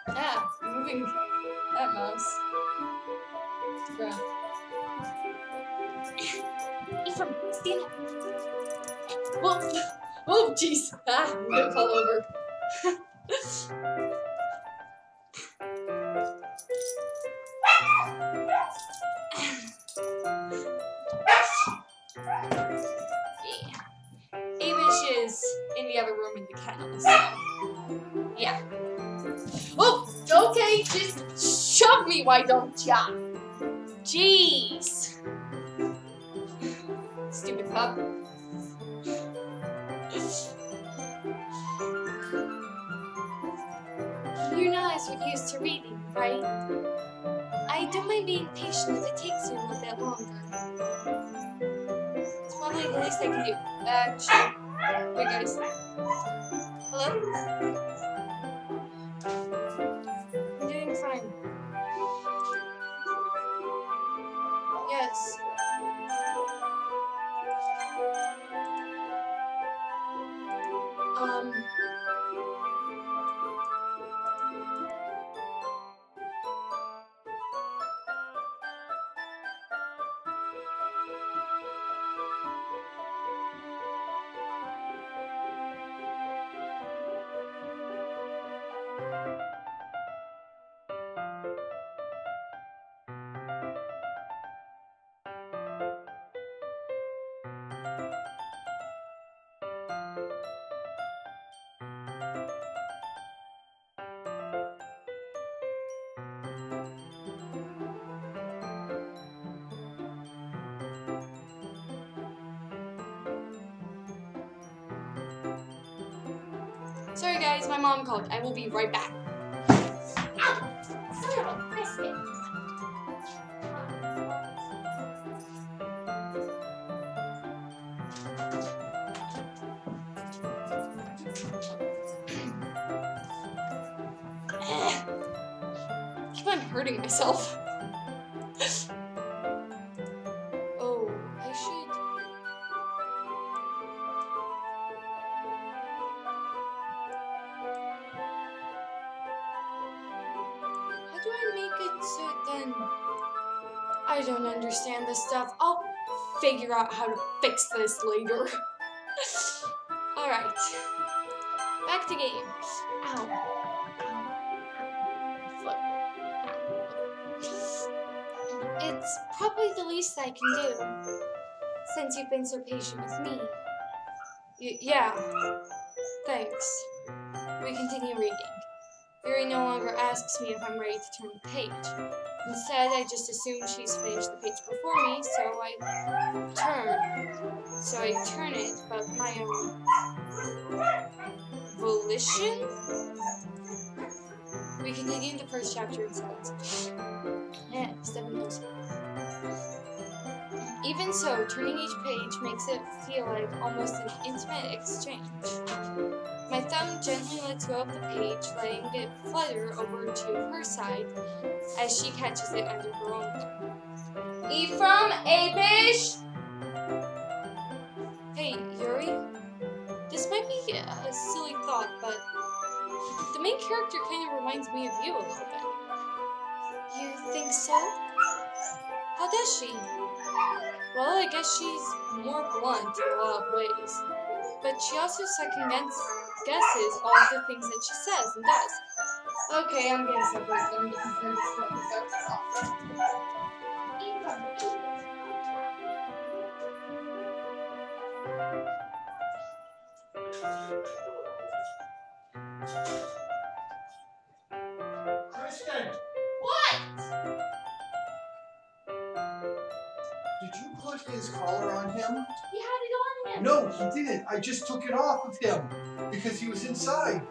Yeah, moving that mouse. Bruh. Ephraim, stand up. Whoa! Oh, jeez! Ah, I'm gonna fall over. Yeah. Avish is in the other room in the kennel, so yeah. Oh, okay, just shove me, why don't ya? Jeez. Stupid pup. You're not as used to reading, right? I don't mind being patient if it takes you a bit longer. It's probably the least I can do. Actually, wait guys. Hello? I'm doing fine. Yes. Sorry guys, my mom called. I will be right back. Ow! Son of a biscuit! I keep on hurting myself. Oh, I should. How do I make it so then? I don't understand this stuff. I'll figure out how to fix this later. Alright. Back to game. Ow. It's probably the least I can do, since you've been so patient with me. Yeah, thanks. We continue reading. Yuri no longer asks me if I'm ready to turn the page. Instead, I just assume she's finished the page before me, so I turn it, but my own volition? We continue the first chapter in silence. Yeah, 7 goes. Even so, turning each page makes it feel like almost an intimate exchange. My thumb gently lets go of the page, letting it flutter over to her side as she catches it under her own thumb. Ephraim, Abish! Hey, Yuri? This might be a silly thought, but the main character kind of reminds me of you a little bit. You think so? How does she? Well, I guess she's more blunt in a lot of ways. But she also second-guesses all of the things that she says and does. Okay, I'm gonna separate them because they're just going to go off. Kristen, What? did you put his collar on him? He had it on him. No, he didn't. I just took it off of him because he was inside.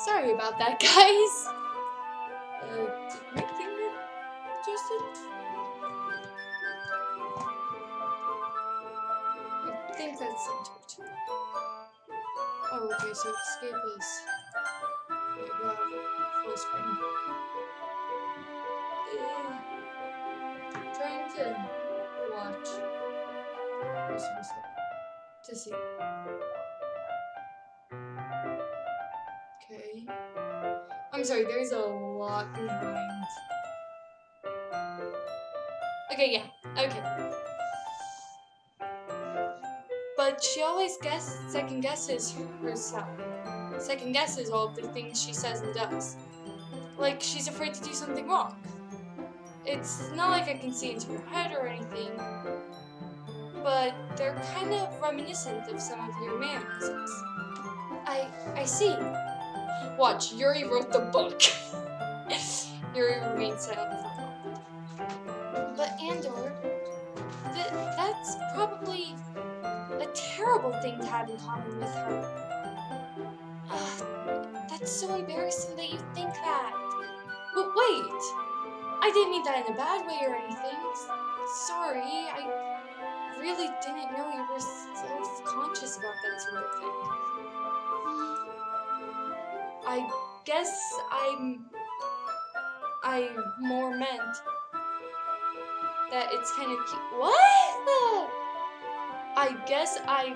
Sorry about that, guys. Did my thing get adjusted? I think that's centered. Oh, okay, so escape is full screen. Trying to watch. To see. Okay. I'm sorry, there's a lot behind. Okay, yeah, okay. But she always second guesses herself. Second guesses all of the things she says and does. Like she's afraid to do something wrong. It's not like I can see into her head or anything, but they're kind of reminiscent of some of your mannerisms. I see. Watch, Yuri wrote the book. Yuri remains silent for a moment. But Andor, that's probably a terrible thing to have in common with her. That's so embarrassing that you think that. But wait, I didn't mean that in a bad way or anything. Sorry, I really didn't know you were self-conscious about that sort of thing. I guess I more meant that it's kind of cute. What the? I guess I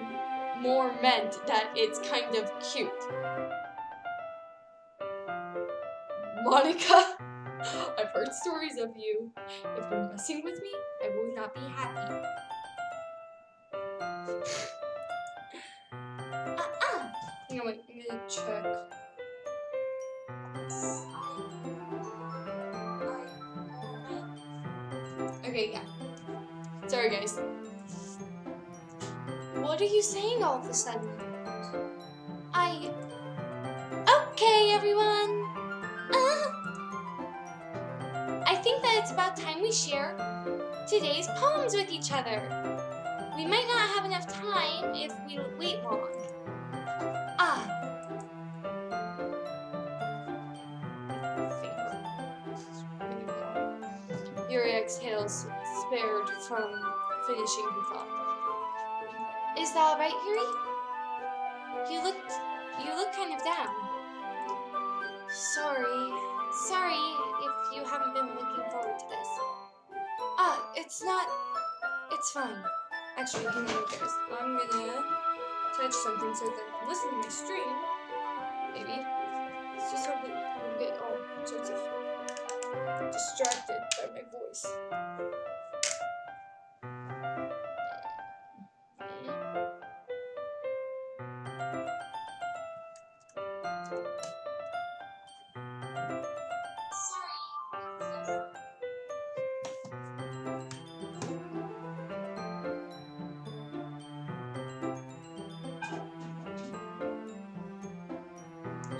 more meant that it's kind of cute. Monica, I've heard stories of you. If you're messing with me, I will not be happy. Hang on, wait, I'm gonna check. Okay, yeah. Sorry, guys. What are you saying all of a sudden? Okay, everyone. I think that it's about time we share today's poems with each other. We might not have enough time if we wait long. Yuri exhales, spared from finishing her thought. Is that all right, Yuri? You look kind of down. Sorry if you haven't been looking forward to this. It's fine. Actually, hang on, guys. I'm gonna touch something so that I can listen to my stream. Maybe. It's just so that I don't get all sorts of distracted by my voice.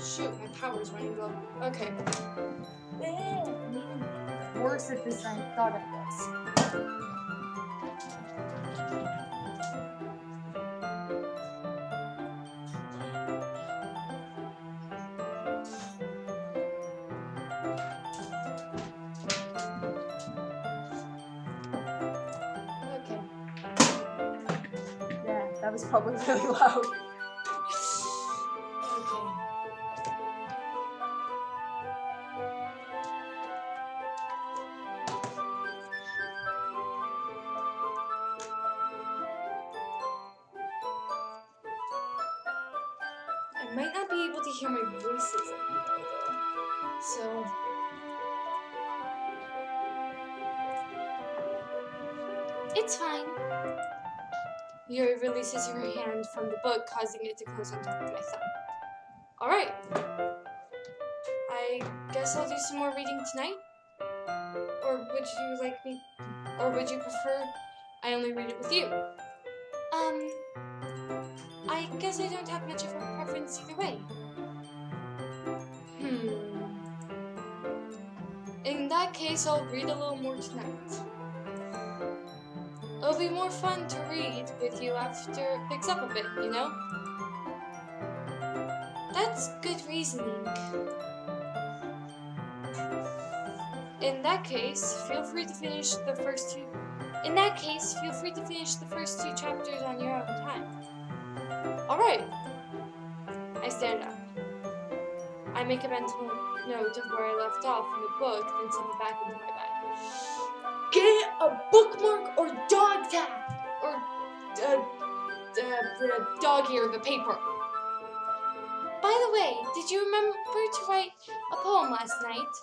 Shoot, my power's running low. Okay. Worse at this than I thought it was. Okay. Yeah, that was probably really loud. Okay. I might not be able to hear my voices anymore though. So it's fine. Yuri releases her hand from the book, causing it to close on top of my thumb. Alright. I guess I'll do some more reading tonight? Or would you like me, or would you prefer I only read it with you? I guess I don't have much of a preference either way. In that case, I'll read a little more tonight. It'll be more fun to read with you after it picks up a bit, you know? That's good reasoning. In that case, feel free to finish the first two. Chapters on your own time. Alright. I stand up. I make a mental note of where I left off in the book, then send it back into my bag. Get a bookmark or dog tag! Or, the dog ear, the paper. By the way, did you remember to write a poem last night?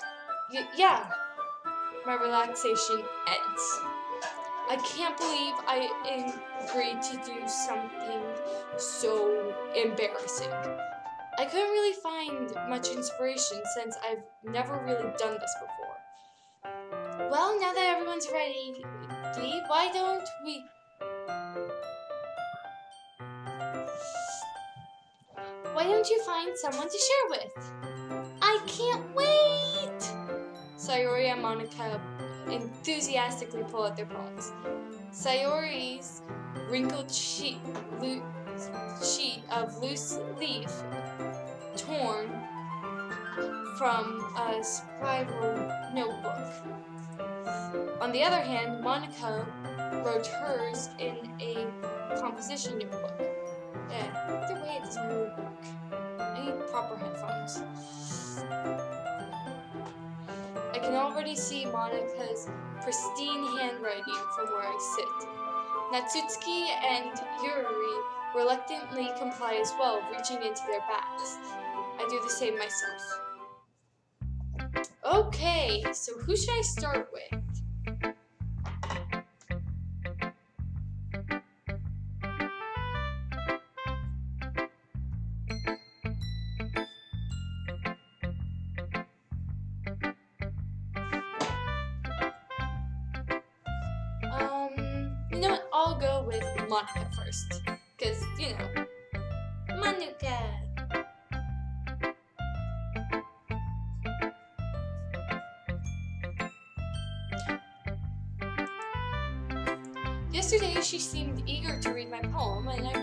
Yeah. My relaxation ends. I can't believe I agreed to do something so embarrassing. I couldn't really find much inspiration since I've never really done this before. Well, now that everyone's ready, why don't you find someone to share with? I can't wait! Sayori and Monica enthusiastically pull out their poems. Sayori's wrinkled sheet of loose leaf torn from a spiral notebook. On the other hand, Monica wrote hers in a composition notebook. Yeah, either way it doesn't really work. I need proper headphones. I can already see Monica's pristine handwriting from where I sit. Natsuki and Yuri reluctantly comply as well, reaching into their bags. I do the same myself. Okay, so who should I start with? You know what? I'll go with Monica first. Because, you know, Monica. Yesterday, she seemed eager to read my poem, and I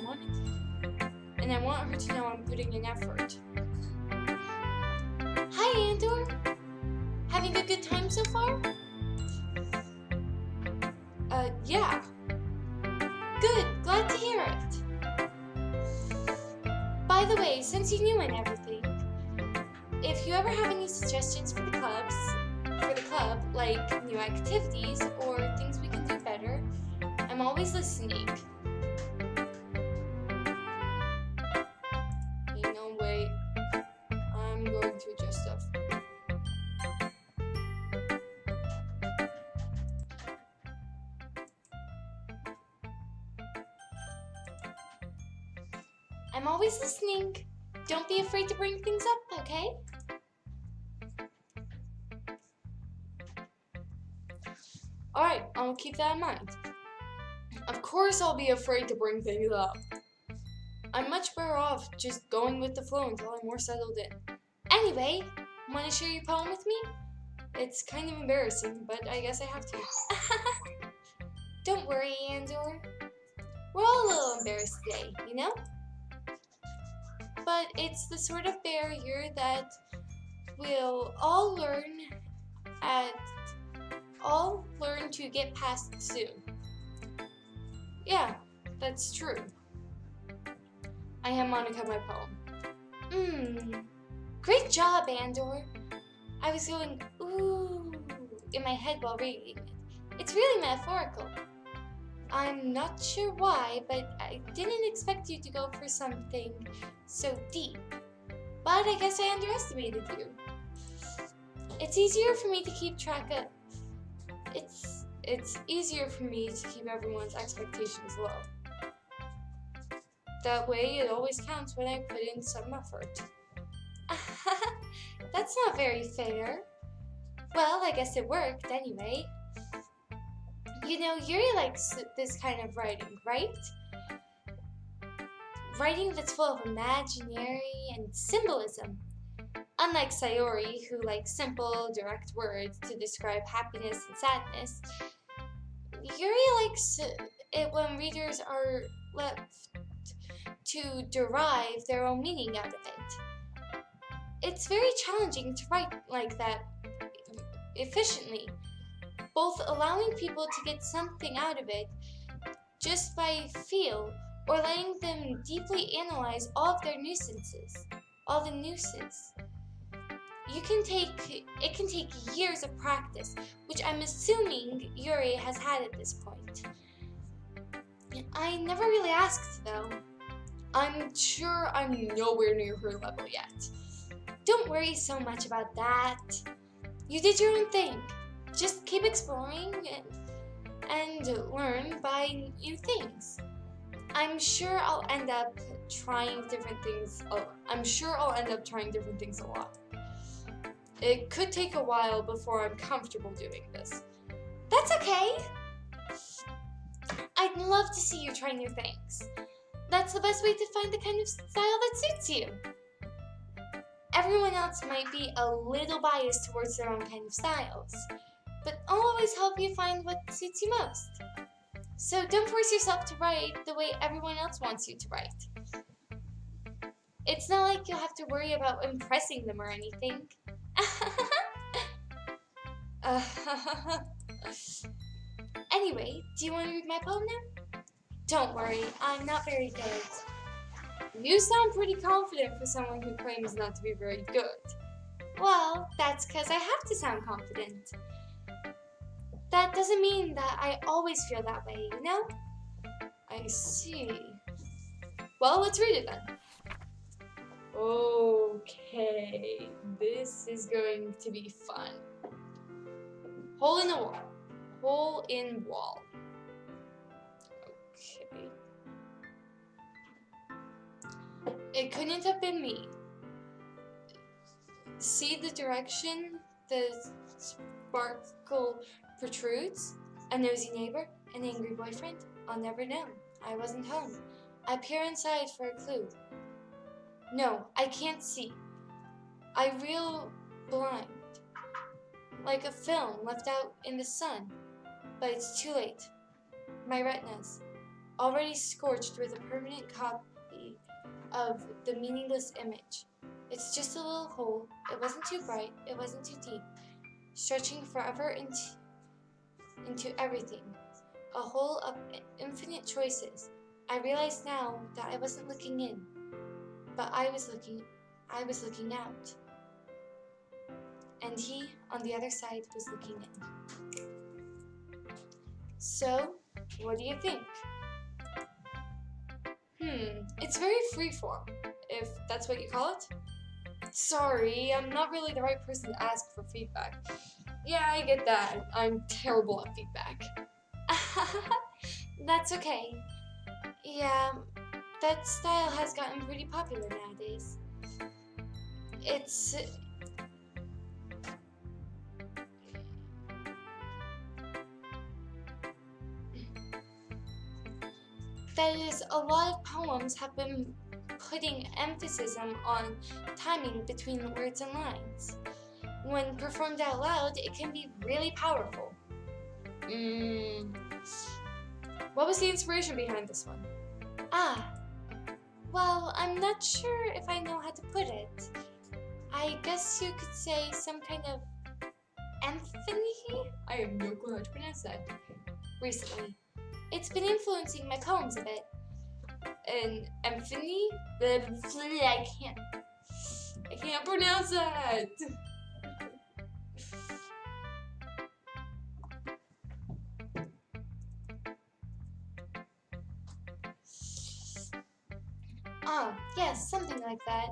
want her to know I'm putting in effort. Hi, Andor. Having a good time so far? Yeah. Good, glad to hear it. By the way, since you knew and everything, if you ever have any suggestions for the club, like new activities or things we can do better, I'm always listening. You know, wait. I'm going to adjust stuff. I'm always listening. Don't be afraid to bring things up, okay? Alright, I'll keep that in mind. Of course I'll be afraid to bring things up. I'm much better off just going with the flow until I'm more settled in. Anyway, want to share your poem with me? It's kind of embarrassing, but I guess I have to. Don't worry, Andor. We're all a little embarrassed today, you know? But it's the sort of barrier that we'll all learn to get past soon. Yeah, that's true. I harmonica my poem. Great job, Andor. I was going, ooh, in my head while reading it. It's really metaphorical. I'm not sure why, but I didn't expect you to go for something so deep. But I guess I underestimated you. It's easier for me to keep track of... It's easier for me to keep everyone's expectations low. That way, it always counts when I put in some effort. That's not very fair. Well, I guess it worked anyway. You know, Yuri likes this kind of writing, right? Writing that's full of imaginary and symbolism. Unlike Sayori, who likes simple, direct words to describe happiness and sadness, Yuri likes it when readers are left to derive their own meaning out of it. It's very challenging to write like that efficiently, both allowing people to get something out of it just by feel or letting them deeply analyze all of their nuisances, all the nuisance. It can take years of practice, which I'm assuming Yuri has had at this point. I never really asked though. I'm sure I'm nowhere near her level yet. Don't worry so much about that. You did your own thing. Just keep exploring and learn by new things. I'm sure I'll end up trying different things. I'm sure I'll end up trying different things a lot. It could take a while before I'm comfortable doing this. That's okay. I'd love to see you try new things. That's the best way to find the kind of style that suits you. Everyone else might be a little biased towards their own kind of styles, but I'll always help you find what suits you most. So don't force yourself to write the way everyone else wants you to write. It's not like you'll have to worry about impressing them or anything. Anyway, do you want to read my poem now? Don't worry, I'm not very good. You sound pretty confident for someone who claims not to be very good. Well, that's because I have to sound confident. That doesn't mean that I always feel that way, you know? I see. Well, let's read it then. Okay, this is going to be fun. Hole in the wall. Hole in wall. Okay. It couldn't have been me. See the direction the sparkle protrudes? A nosy neighbor? An angry boyfriend? I'll never know. I wasn't home. I peer inside for a clue. No, I can't see. I reel blind. Like a film left out in the sun. But it's too late. My retinas, already scorched with a permanent copy of the meaningless image. It's just a little hole. It wasn't too bright. It wasn't too deep. Stretching forever into everything. A hole of infinite choices. I realize now that I wasn't looking in, but I was looking out. And he, on the other side, was looking in. So, what do you think? It's very freeform, if that's what you call it. Sorry, I'm not really the right person to ask for feedback. Yeah, I get that. I'm terrible at feedback. That's okay. Yeah, that style has gotten pretty popular nowadays. It's... That is, a lot of poems have been putting emphasis on timing between words and lines. When performed out loud, it can be really powerful. What was the inspiration behind this one? Well, I'm not sure if I know how to put it. I guess you could say some kind of anthony? I have no clue how to pronounce that. Recently. It's been influencing my poems a bit. An anthony? I can't pronounce that! Yes, something like that.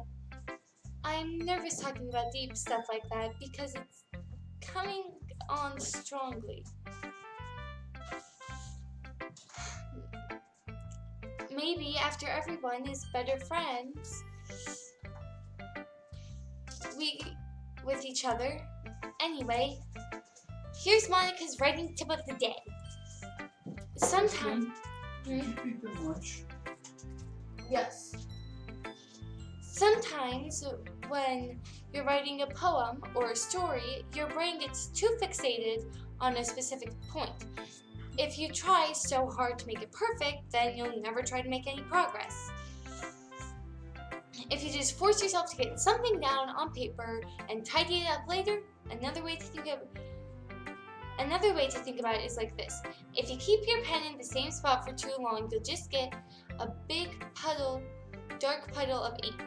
I'm nervous talking about deep stuff like that because it's coming on strongly. Maybe after everyone is better friends with each other. Anyway, here's Monica's writing tip of the day. Sometimes... Did you eat that much? Yes. Sometimes when you're writing a poem or a story, your brain gets too fixated on a specific point. If you try so hard to make it perfect, then you'll never try to make any progress. If you just force yourself to get something down on paper and tidy it up later, another way to think about it is like this. If you keep your pen in the same spot for too long, you'll just get a big dark puddle of ink.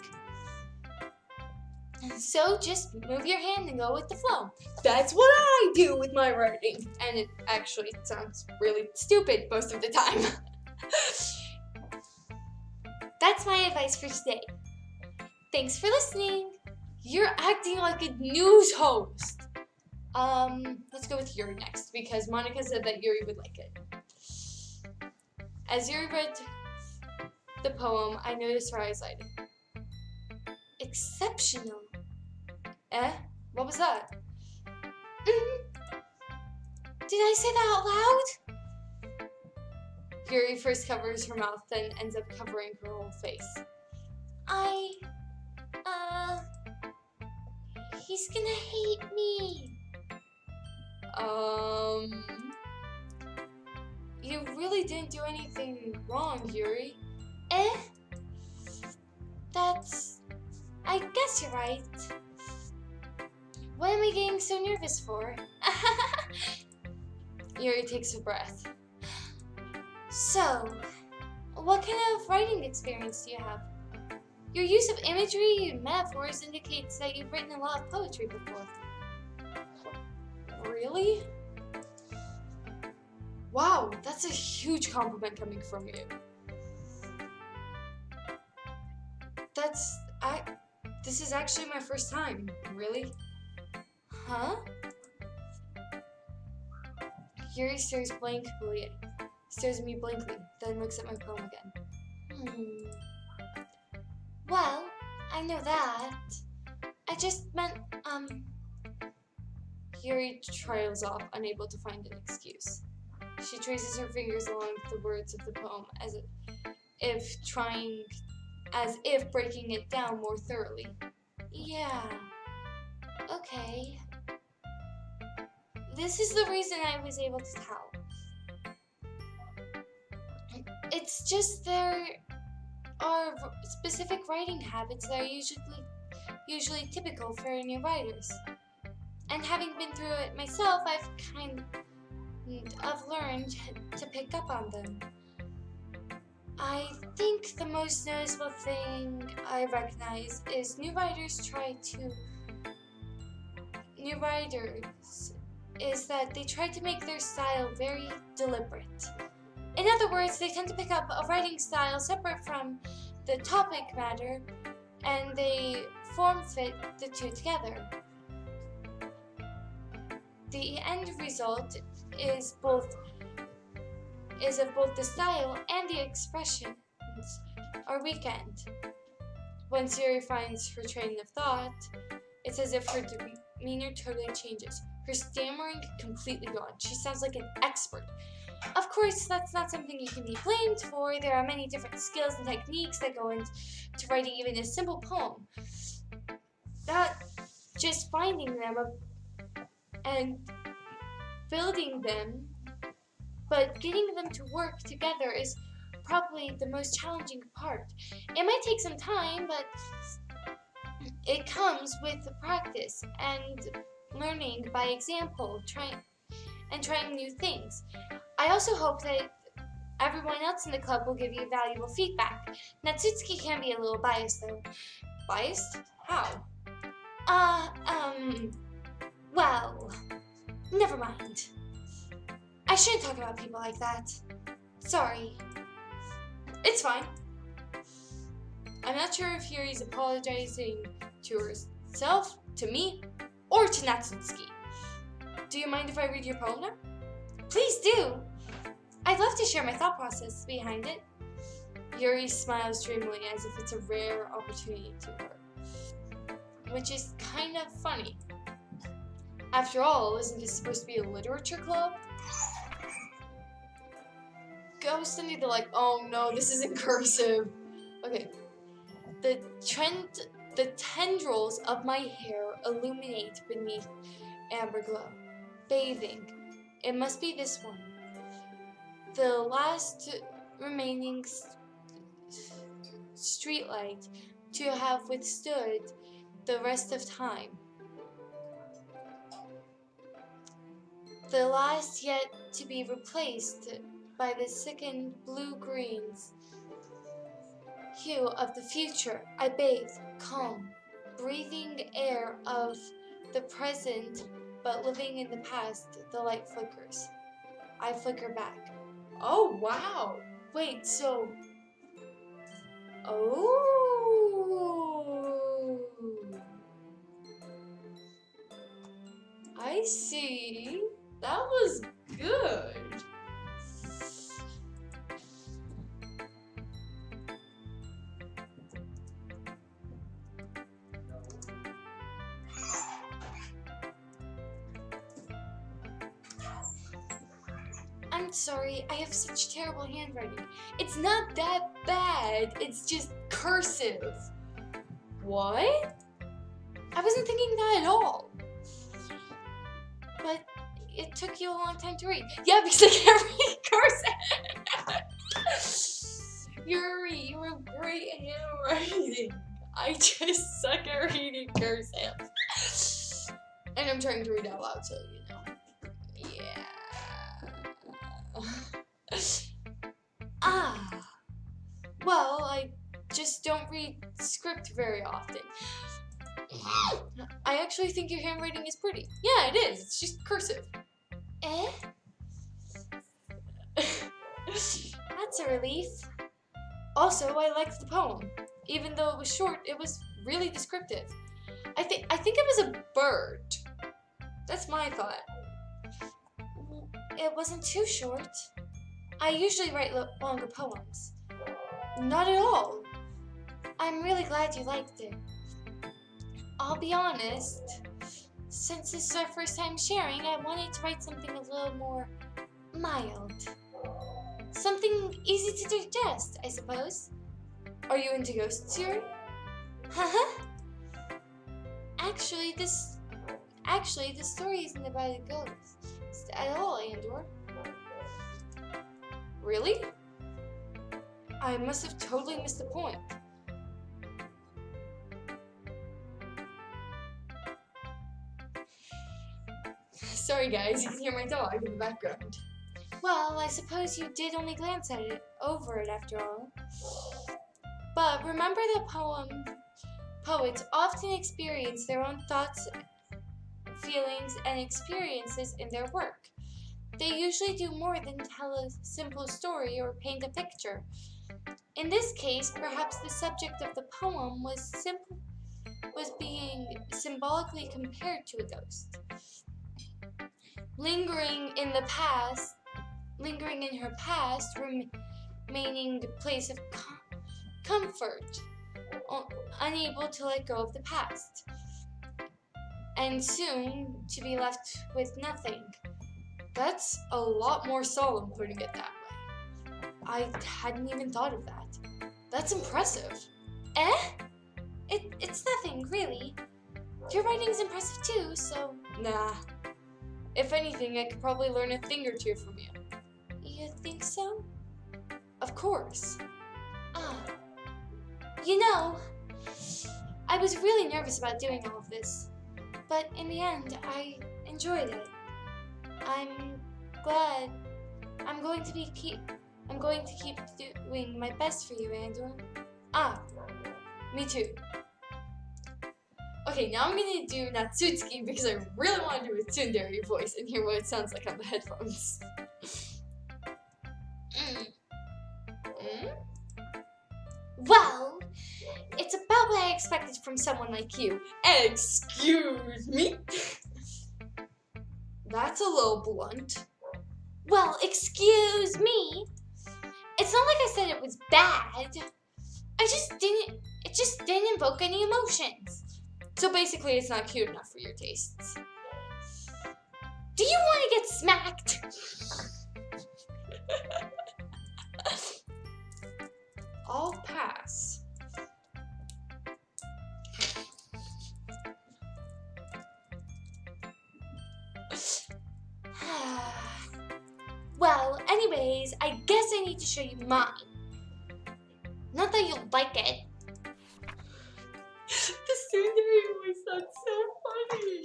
So just move your hand and go with the flow. That's what I do with my writing. And it actually sounds really stupid most of the time. That's my advice for today. Thanks for listening. You're acting like a news host. Let's go with Yuri next because Monica said that Yuri would like it. As Yuri read the poem, I noticed her eyes lighting. Exceptional. What was that? Did I say that out loud? Yuri first covers her mouth, then ends up covering her whole face. He's gonna hate me. You really didn't do anything wrong, Yuri. I guess you're right. What am I getting so nervous for? Yuri takes a breath. So, what kind of writing experience do you have? Your use of imagery and metaphors indicates that you've written a lot of poetry before. Really? Wow, that's a huge compliment coming from you. This is actually my first time. Really? Huh? Yuri stares at me blankly, then looks at my poem again. Well, I know that. I just meant, Yuri trails off, unable to find an excuse. She traces her fingers along the words of the poem as if breaking it down more thoroughly. Yeah. Okay. This is the reason I was able to tell. It's just there are specific writing habits that are usually typical for new writers. And having been through it myself, I've kind of learned to pick up on them. I think the most noticeable thing I recognize is new writers is that they try to make their style very deliberate. In other words, they tend to pick up a writing style separate from the topic matter, and they form fit the two together. The end result is of both the style and the expressions are weakened. Once Yuri finds her train of thought, it's as if her demeanor totally changes. Her stammering completely gone. She sounds like an expert. Of course, that's not something you can be blamed for. There are many different skills and techniques that go into writing even a simple poem. That just finding them and building them, but getting them to work together is probably the most challenging part. It might take some time, but it comes with practice and learning by example, trying new things. I also hope that everyone else in the club will give you valuable feedback. Natsuki can be a little biased though. Biased? How? Well, never mind. I shouldn't talk about people like that. Sorry. It's fine. I'm not sure if Yuri's apologizing to herself, to me, or to Natsuki. Do you mind if I read your poem now? Please do! I'd love to share my thought process behind it. Yuri smiles dreamily as if it's a rare opportunity to her, which is kind of funny. After all, isn't this supposed to be a literature club? Ghost ended to like, oh no, this isn't cursive. Okay. The tendrils of my hair illuminate beneath amber glow. Bathing. It must be this one. The last remaining streetlight to have withstood the rest of time. The last yet to be replaced by the sickened blue-greens hue of the future. I bathe, calm, breathing air of the present, but living in the past. The light flickers. I flicker back. Oh, wow. Wait, so... Oh. I see. That was good. I'm sorry, I have such terrible handwriting. It's not that bad, it's just cursive. What? I wasn't thinking that at all. But it took you a long time to read. Yeah, because I can't read cursive. Yuri, you have great handwriting. I just suck at reading cursive. And I'm trying to read out loud, so you know. Yeah. Well, I just don't read script very often. I actually think your handwriting is pretty. Yeah, it is. It's just cursive. Eh? That's a relief. Also, I liked the poem. Even though it was short, it was really descriptive. I think it was a bird. That's my thought. It wasn't too short. I usually write longer poems. Not at all. I'm really glad you liked it. I'll be honest, since this is our first time sharing, I wanted to write something a little more mild. Something easy to digest, I suppose. Are you into ghosts, Yuri? Haha. Actually, the story isn't about a ghost at all, Andor. Really? I must have totally missed the point. Sorry guys, you can hear my dog in the background. Well, I suppose you did only glance at it, over it after all. But remember that poets often experience their own thoughts, feelings, and experiences in their work. They usually do more than tell a simple story or paint a picture. In this case, perhaps the subject of the poem was being symbolically compared to a ghost. Lingering in her past, remaining the place of comfort, unable to let go of the past, and soon to be left with nothing, That's a lot more solemn putting it that way. I hadn't even thought of that. That's impressive. Eh? It's nothing, really. Your writing's impressive too, so... Nah. If anything, I could probably learn a thing or two from you. You think so? Of course. Ah. You know, I was really nervous about doing all of this, but in the end, I enjoyed it. I'm glad. I'm going to keep doing my best for you, Andrew. Ah, me too. Okay, now I'm gonna do Natsuki because I really want to do a tsundere voice and hear what it sounds like on the headphones. Well, it's about what I expected from someone like you. Excuse me? That's a little blunt. Well, excuse me. It's not like I said it was bad. It just didn't invoke any emotions. So basically, it's not cute enough for your tastes. Do you want to get smacked? I'll pass. Well, anyways, I guess I need to show you mine. Not that you'll like it. The tsundere voice sounds so funny.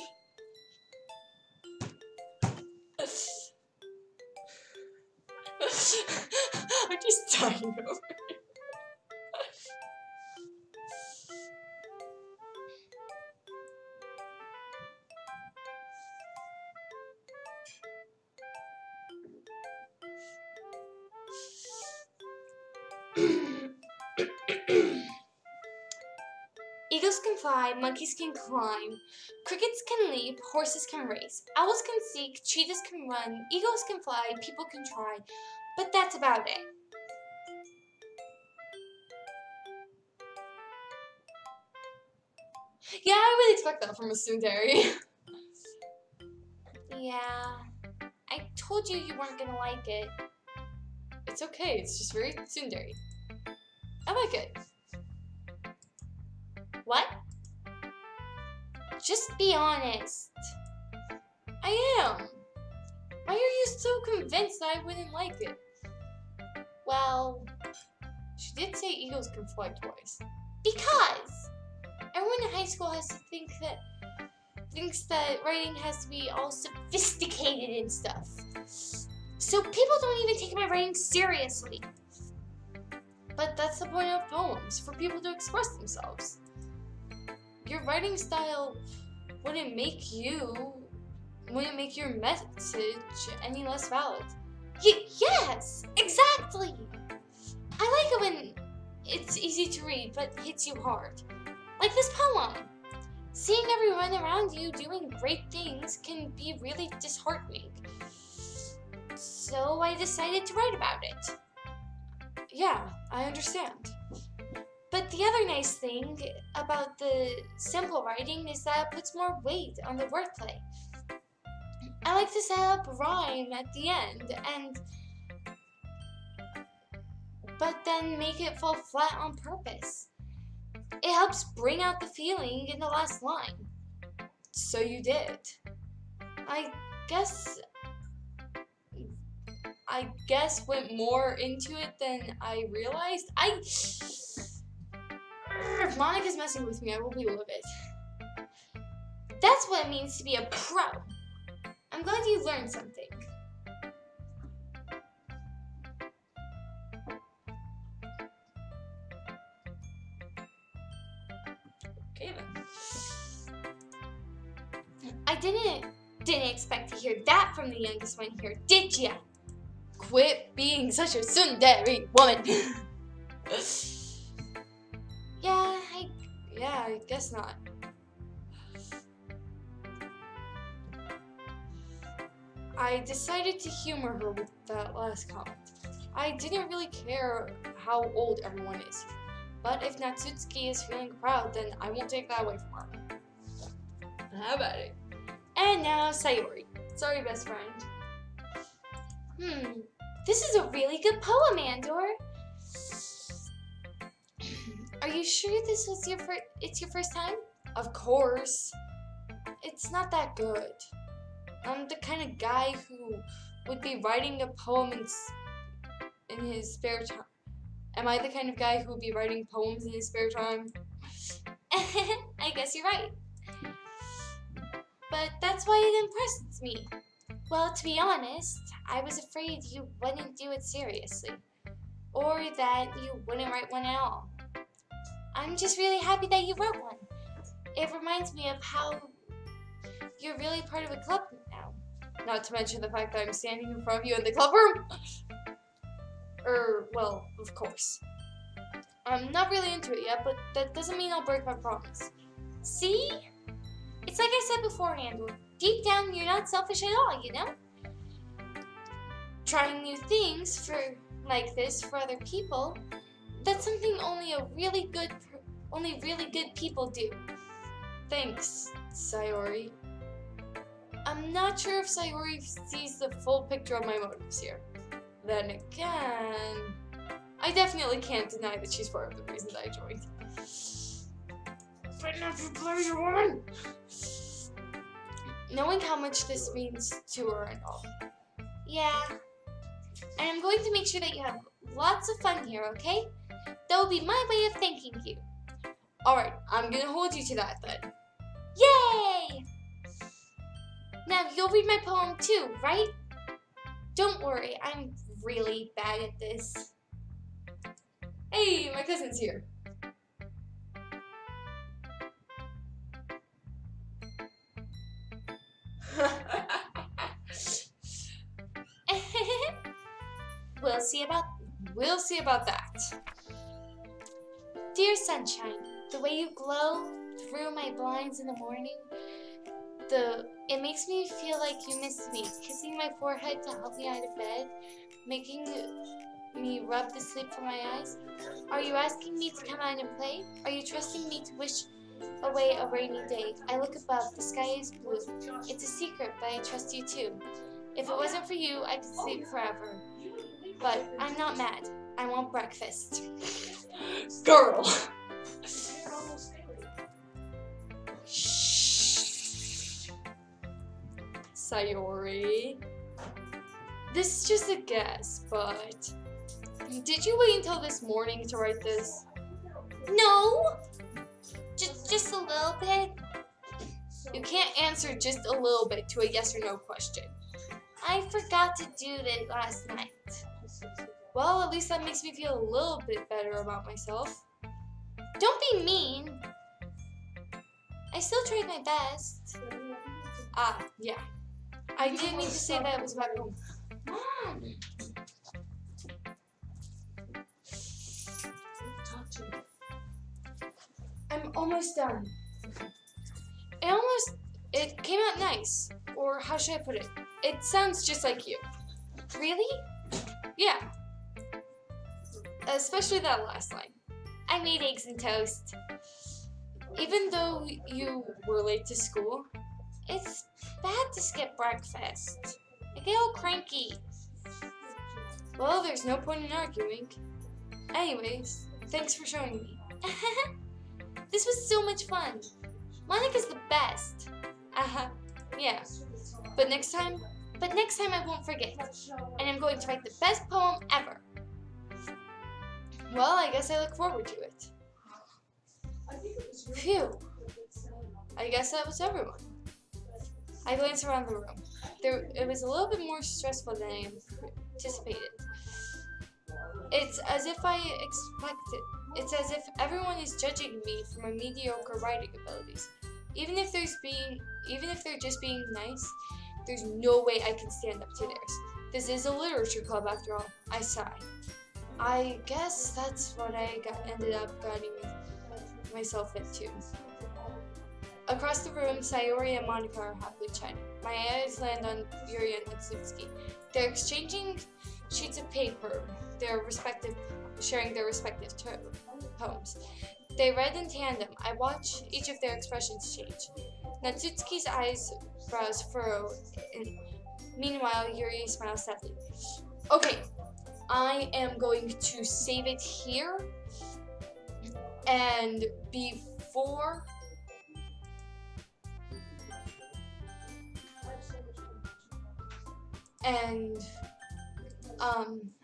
I'm just dying over it. Eagles can fly, monkeys can climb, crickets can leap, horses can race, owls can seek, cheetahs can run, eagles can fly, people can try, but that's about it. Yeah, I would expect that from a tsundere. Yeah, I told you weren't gonna like it. It's okay, it's just very tsundere. I like it. What? Just be honest. I am. Why are you so convinced that I wouldn't like it? Well, she did say eagles can fly twice. Because everyone in high school has to thinks that writing has to be all sophisticated and stuff. So people don't even take my writing seriously. But that's the point of poems, for people to express themselves. Your writing style wouldn't make your message any less valid. Yes, exactly. I like it when it's easy to read but hits you hard. Like this poem. Seeing everyone around you doing great things can be really disheartening. So I decided to write about it. Yeah, I understand. But the other nice thing about the simple writing is that it puts more weight on the wordplay. I like to set up a rhyme at the end but then make it fall flat on purpose. It helps bring out the feeling in the last line. So you did. I guess went more into it than I realized. If Monica's messing with me, I will be livid. That's what it means to be a pro. I'm glad you learned something. Okay then. I didn't expect to hear that from the youngest one here, did ya? Quit being such a tsundere woman. Yeah, I guess not. I decided to humor her with that last comment. I didn't really care how old everyone is. But if Natsuki is feeling proud, then I won't take that away from her. How about it? And now, Sayori. Sorry, best friend. This is a really good poem, Andor. Are you sure this was it's your first time? Of course. It's not that good. I'm the kind of guy who would be writing a poem in his spare time. Am I the kind of guy who would be writing poems in his spare time? I guess you're right. But that's why it impressed me. Well, to be honest, I was afraid you wouldn't do it seriously. Or that you wouldn't write one at all. I'm just really happy that you wrote one. It reminds me of how you're really part of a club now. Not to mention the fact that I'm standing in front of you in the club room. Well, of course. I'm not really into it yet, but that doesn't mean I'll break my promise. See? It's like I said before, Andor. Deep down, you're not selfish at all, you know? Trying new things like this for other people, that's something only really good people do. Thanks, Sayori. I'm not sure if Sayori sees the full picture of my motives here. Then again, I definitely can't deny that she's part of the reason that I joined. But not for pleasure, woman! Knowing how much this means to her and all. Yeah. And I'm going to make sure that you have lots of fun here, okay? That will be my way of thanking you. Alright, I'm gonna hold you to that then. Yay! Now, you'll read my poem too, right? Don't worry, I'm really bad at this. Hey, my cousin's here. We'll see about that. Dear sunshine, the way you glow through my blinds in the morning, it makes me feel like you miss me, kissing my forehead to help me out of bed, making me rub the sleep from my eyes. Are you asking me to come out and play? Are you trusting me to wish away a rainy day? I look above, the sky is blue. It's a secret, but I trust you too. If it wasn't for you, I could sleep forever. But I'm not mad. I want breakfast. Girl! Shh. Sayori. This is just a guess, but did you wait until this morning to write this? No! Just a little bit. You can't answer just a little bit to a yes or no question. I forgot to do that last night. Well, at least that makes me feel a little bit better about myself. Don't be mean. I still tried my best. Ah, yeah. I didn't mean to say that it was about home. Mom! I'm almost done. It came out nice. Or how should I put it? It sounds just like you. Really? Yeah. Especially that last line. I made eggs and toast. Even though you were late to school, it's bad to skip breakfast. I get all cranky. Well, there's no point in arguing. Anyways, thanks for showing me. This was so much fun. Monica's the best. Yeah. But next time I won't forget. And I'm going to write the best poem ever. Well, I guess I look forward to it. Phew. I guess that was everyone. I glanced around the room. It was a little bit more stressful than I anticipated. It's as if everyone is judging me for my mediocre writing abilities. Even if they're just being nice, there's no way I can stand up to theirs. This is a literature club after all. I sigh. I guess that's what I ended up getting myself into. Across the room, Sayori and Monica are happily chatting. My eyes land on Yuri and Natsuki. They're exchanging sheets of paper, sharing their respective poems. They read in tandem. I watch each of their expressions change. Natsuki's eyebrows furrow Meanwhile, Yuri smiles sadly. Okay, I am going to save it here. And before... And,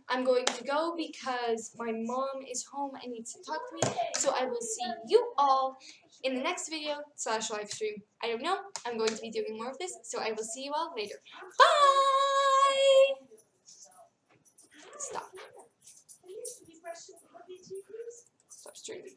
I'm going to go because my mom is home and needs to talk to me. So I will see you all in the next video / live stream. I don't know. I'm going to be doing more of this. So I will see you all later. Bye! Stop. Stop streaming.